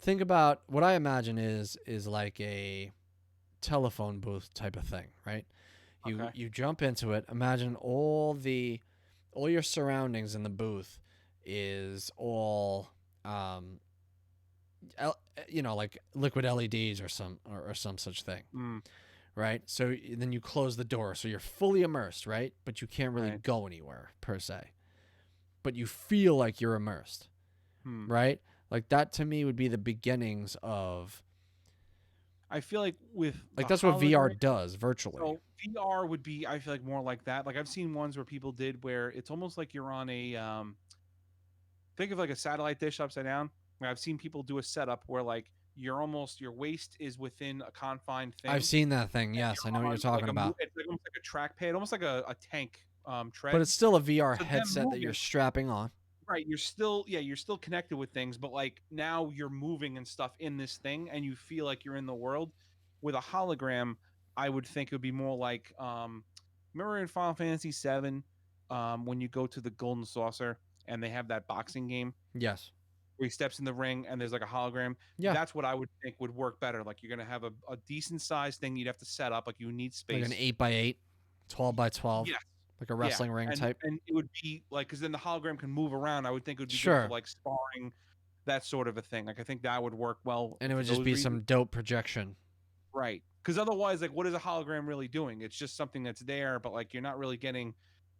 Speaker 2: think about what I imagine is like a telephone booth type of thing, right?
Speaker 3: Okay.
Speaker 2: You jump into it. Imagine all your surroundings in the booth is all like liquid LEDs or some such thing,
Speaker 3: Mm,
Speaker 2: right? So then you close the door, so you're fully immersed, right? But you can't really
Speaker 3: right.
Speaker 2: go anywhere per se. But you feel like you're immersed,
Speaker 3: Hmm.
Speaker 2: right? Like that to me would be the beginnings of
Speaker 3: I feel like with
Speaker 2: like
Speaker 3: the
Speaker 2: that's what VR
Speaker 3: hologram,
Speaker 2: does virtually.
Speaker 3: so VR would be I feel like more like that. Like I've seen ones where people did where it's almost like you're on a think of like a satellite dish upside down. I've seen people do a setup where like your waist is within a confined thing.
Speaker 2: I've seen that thing.
Speaker 3: And
Speaker 2: Yes, I know what
Speaker 3: you're
Speaker 2: you're
Speaker 3: on
Speaker 2: talking about.
Speaker 3: it's like almost like a trackpad, almost like a tank
Speaker 2: But
Speaker 3: tread.
Speaker 2: it's still a VR
Speaker 3: So them
Speaker 2: headset that you're
Speaker 3: moving,
Speaker 2: strapping on.
Speaker 3: right? You're still connected with things, but like now you're moving and stuff in this thing, and you feel like you're in the world. With a hologram, I would think it would be more like remember in Final Fantasy VII, when you go to the Golden Saucer and they have that boxing game
Speaker 2: Yes.
Speaker 3: where he steps in the ring and there's like a hologram.
Speaker 2: Yeah.
Speaker 3: That's what I would think would work better. Like you're gonna have a decent sized thing you'd have to set up. Like you need space.
Speaker 2: Like an 8x8, 12x12,
Speaker 3: Yes.
Speaker 2: like a
Speaker 3: Yeah.
Speaker 2: wrestling ring type.
Speaker 3: And it would be like because then the hologram can move around. I would think it would be good
Speaker 2: Sure.
Speaker 3: for like sparring, that sort of a thing. Like I think that would work well.
Speaker 2: And it would
Speaker 3: for
Speaker 2: just
Speaker 3: those
Speaker 2: be
Speaker 3: reasons.
Speaker 2: some dope projection.
Speaker 3: Right. Because otherwise, like, what is a hologram really doing? It's just something that's there, but like you're not really getting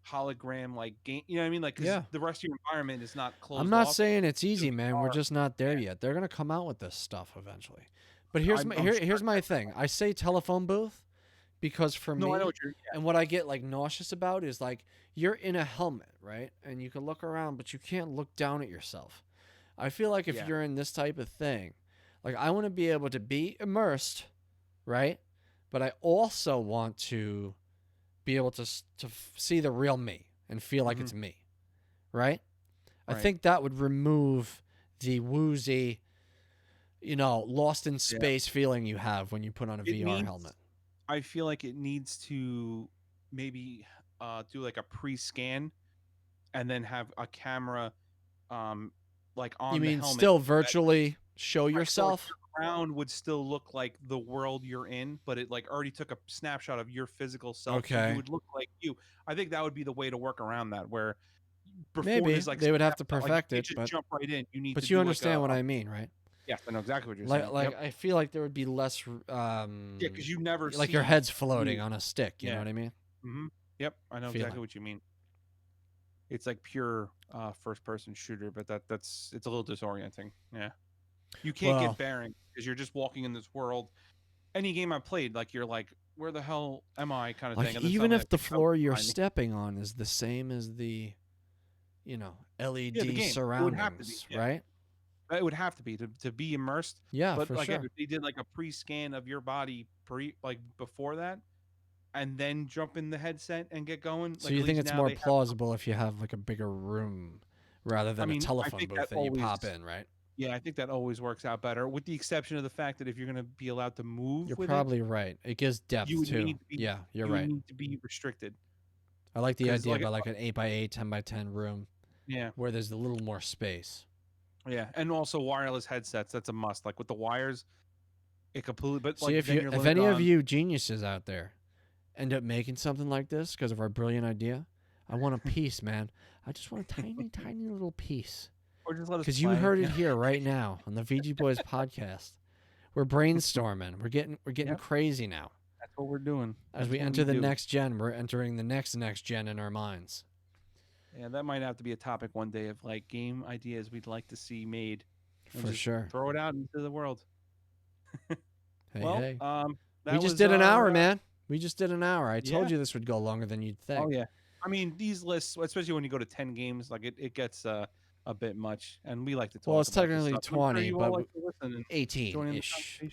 Speaker 3: hologram like game. You know what I mean? Like, because
Speaker 2: Yeah.
Speaker 3: the rest of your environment is not closed.
Speaker 2: I'm not
Speaker 3: off.
Speaker 2: saying it's easy,
Speaker 3: the
Speaker 2: man. We're
Speaker 3: VR.
Speaker 2: just not there
Speaker 3: Yeah.
Speaker 2: yet. They're gonna come out with this stuff eventually. But here's
Speaker 3: I'm
Speaker 2: here's
Speaker 3: sure.
Speaker 2: my thing. I say telephone booth because for
Speaker 3: No, I know
Speaker 2: me
Speaker 3: what you're. Yeah.
Speaker 2: and what I get like nauseous about is like you're in a helmet, right? And you can look around, but you can't look down at yourself. I feel like if
Speaker 3: Yeah.
Speaker 2: you're in this type of thing, like I want to be able to be immersed, right? But I also want to be able to see the real me and feel like
Speaker 3: Mhm.
Speaker 2: it's me, right? I
Speaker 3: Right.
Speaker 2: think that would remove the woozy, lost in space feeling you have when you put on a
Speaker 3: It
Speaker 2: VR
Speaker 3: needs-
Speaker 2: helmet.
Speaker 3: I feel like it needs to maybe do like a pre-scan and then have a camera like on
Speaker 2: You
Speaker 3: the
Speaker 2: mean
Speaker 3: helmet.
Speaker 2: still virtually show
Speaker 3: Right, so, like,
Speaker 2: yourself?
Speaker 3: your ground would still look like the world you're in, but it like already took a snapshot of your physical self, so
Speaker 2: Okay.
Speaker 3: you would look like you. I think that would be the way to work around that. Where before
Speaker 2: Maybe
Speaker 3: there's like
Speaker 2: they would have to
Speaker 3: snapshot, like,
Speaker 2: perfect
Speaker 3: you
Speaker 2: it,
Speaker 3: can't just
Speaker 2: but
Speaker 3: jump right in. You need to
Speaker 2: you
Speaker 3: do
Speaker 2: understand
Speaker 3: like
Speaker 2: what I mean, right?
Speaker 3: yes, I know exactly what you're
Speaker 2: Like
Speaker 3: saying.
Speaker 2: like
Speaker 3: Yep.
Speaker 2: I feel like there would be less
Speaker 3: Yeah, because you never
Speaker 2: like
Speaker 3: see
Speaker 2: your head's floating
Speaker 3: you.
Speaker 2: on a stick, you know
Speaker 3: Yeah.
Speaker 2: what I mean?
Speaker 3: Mm-hmm. Yep, I know
Speaker 2: Feeling.
Speaker 3: exactly what you mean. It's like pure first person shooter, but it's a little disorienting. Yeah, you can't
Speaker 2: Well-
Speaker 3: get bearing because you're just walking in this world. Any game I played, like you're like, where the hell am I, kind of
Speaker 2: Like
Speaker 3: thing. And then
Speaker 2: even
Speaker 3: suddenly,
Speaker 2: if
Speaker 3: like,
Speaker 2: the
Speaker 3: it comes
Speaker 2: floor you're
Speaker 3: behind me.
Speaker 2: stepping on is the same as the LED
Speaker 3: game. It would have to be,
Speaker 2: surroundings,
Speaker 3: yeah.
Speaker 2: right?
Speaker 3: It would have to be to be immersed.
Speaker 2: Yeah,
Speaker 3: But
Speaker 2: for
Speaker 3: like
Speaker 2: sure.
Speaker 3: if they did like a pre-scan of your body like before that, and then jump in the headset and get going.
Speaker 2: So
Speaker 3: like,
Speaker 2: you
Speaker 3: at
Speaker 2: think
Speaker 3: least
Speaker 2: it's
Speaker 3: now
Speaker 2: more
Speaker 3: they have-
Speaker 2: plausible if you have like a bigger room rather than
Speaker 3: I mean,
Speaker 2: a
Speaker 3: I
Speaker 2: telephone
Speaker 3: think
Speaker 2: booth
Speaker 3: that
Speaker 2: that you pop
Speaker 3: always-
Speaker 2: in, right?
Speaker 3: Yeah, I think that always works out better, with the exception of the fact that if you're going to be allowed to move
Speaker 2: You're
Speaker 3: with
Speaker 2: probably right. It gives depth
Speaker 3: you would
Speaker 2: too.
Speaker 3: need to be,
Speaker 2: Yeah, you're
Speaker 3: you would
Speaker 2: right.
Speaker 3: need to be restricted.
Speaker 2: I like the
Speaker 3: 'cause,
Speaker 2: idea
Speaker 3: like,
Speaker 2: about like an 8x8, 10x10 room
Speaker 3: Yeah,
Speaker 2: where there's a little more space.
Speaker 3: yeah, and also wireless headsets. That's a must. Like with the wires, it completely. But
Speaker 2: See
Speaker 3: like
Speaker 2: if
Speaker 3: then
Speaker 2: you
Speaker 3: you're
Speaker 2: if
Speaker 3: limited
Speaker 2: any of
Speaker 3: on-
Speaker 2: you geniuses out there end up making something like this because of our brilliant idea. I want a piece, man. I just want a tiny, tiny little piece.
Speaker 3: Or just let us
Speaker 2: Because you
Speaker 3: play.
Speaker 2: heard it here right now on the VG Boys podcast. We're brainstorming. We're getting
Speaker 3: Yep.
Speaker 2: crazy now.
Speaker 3: That's what we're doing.
Speaker 2: As
Speaker 3: That's
Speaker 2: we
Speaker 3: what
Speaker 2: enter the
Speaker 3: do.
Speaker 2: next gen, we're entering the next gen in our minds.
Speaker 3: Yeah, that might have to be a topic one day of like game ideas we'd like to see made. And
Speaker 2: For
Speaker 3: just
Speaker 2: sure.
Speaker 3: Throw it out into the world.
Speaker 2: Hey,
Speaker 3: well,
Speaker 2: hey.
Speaker 3: that
Speaker 2: We just
Speaker 3: was
Speaker 2: did an
Speaker 3: our,
Speaker 2: hour, man. We just did an hour. I told
Speaker 3: yeah.
Speaker 2: you this would go longer than you'd think.
Speaker 3: Oh yeah. I mean, these lists, especially when you go to 10 games, like it gets a bit much, and we like to talk.
Speaker 2: Well, it's
Speaker 3: about this
Speaker 2: technically
Speaker 3: stuff. I'm sure
Speaker 2: 20,
Speaker 3: you
Speaker 2: but
Speaker 3: all like to listen and join in the
Speaker 2: 18-ish.
Speaker 3: conversation.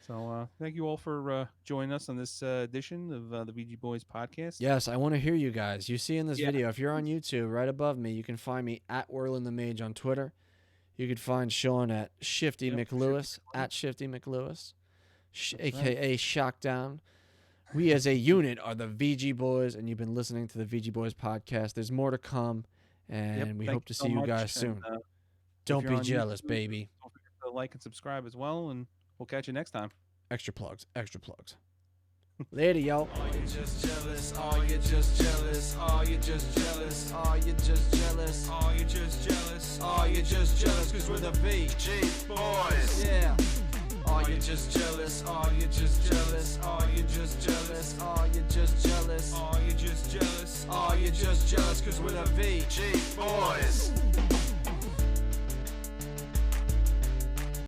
Speaker 3: So thank you all for joining us on this edition of the VG Boys podcast.
Speaker 2: Yes, I want to hear you guys. You see in this
Speaker 3: Yeah.
Speaker 2: video, if you're on YouTube, right above me, you can find me at Whirlin the Mage on Twitter. You could find Sean at Shifty
Speaker 3: Yep,
Speaker 2: McLewis,
Speaker 3: Shifty
Speaker 2: at Shifty McLewis,
Speaker 3: That's
Speaker 2: a.k.a. Shockdown. We as a unit are the VG Boys, and you've been listening to the VG Boys podcast. There's more to come, and we
Speaker 3: thank
Speaker 2: hope to
Speaker 3: you so
Speaker 2: see you
Speaker 3: much,
Speaker 2: guys soon.
Speaker 3: and,
Speaker 2: Don't
Speaker 3: you're
Speaker 2: be
Speaker 3: on
Speaker 2: jealous,
Speaker 3: YouTube,
Speaker 2: baby.
Speaker 3: Don't forget to like and subscribe as well, and we'll catch you next time.
Speaker 2: Extra plugs, extra plugs. Later, y'all.
Speaker 1: Are you just jealous? Are you just jealous? Are you just jealous? Are you just jealous? Are you just jealous? Are you just jealous? Cause we're the VG Boys. Yeah. Are you just jealous? Are you just jealous? Are you just jealous? Are you just jealous? Are you just jealous? Are you just jealous? Cause we're the VG Boys.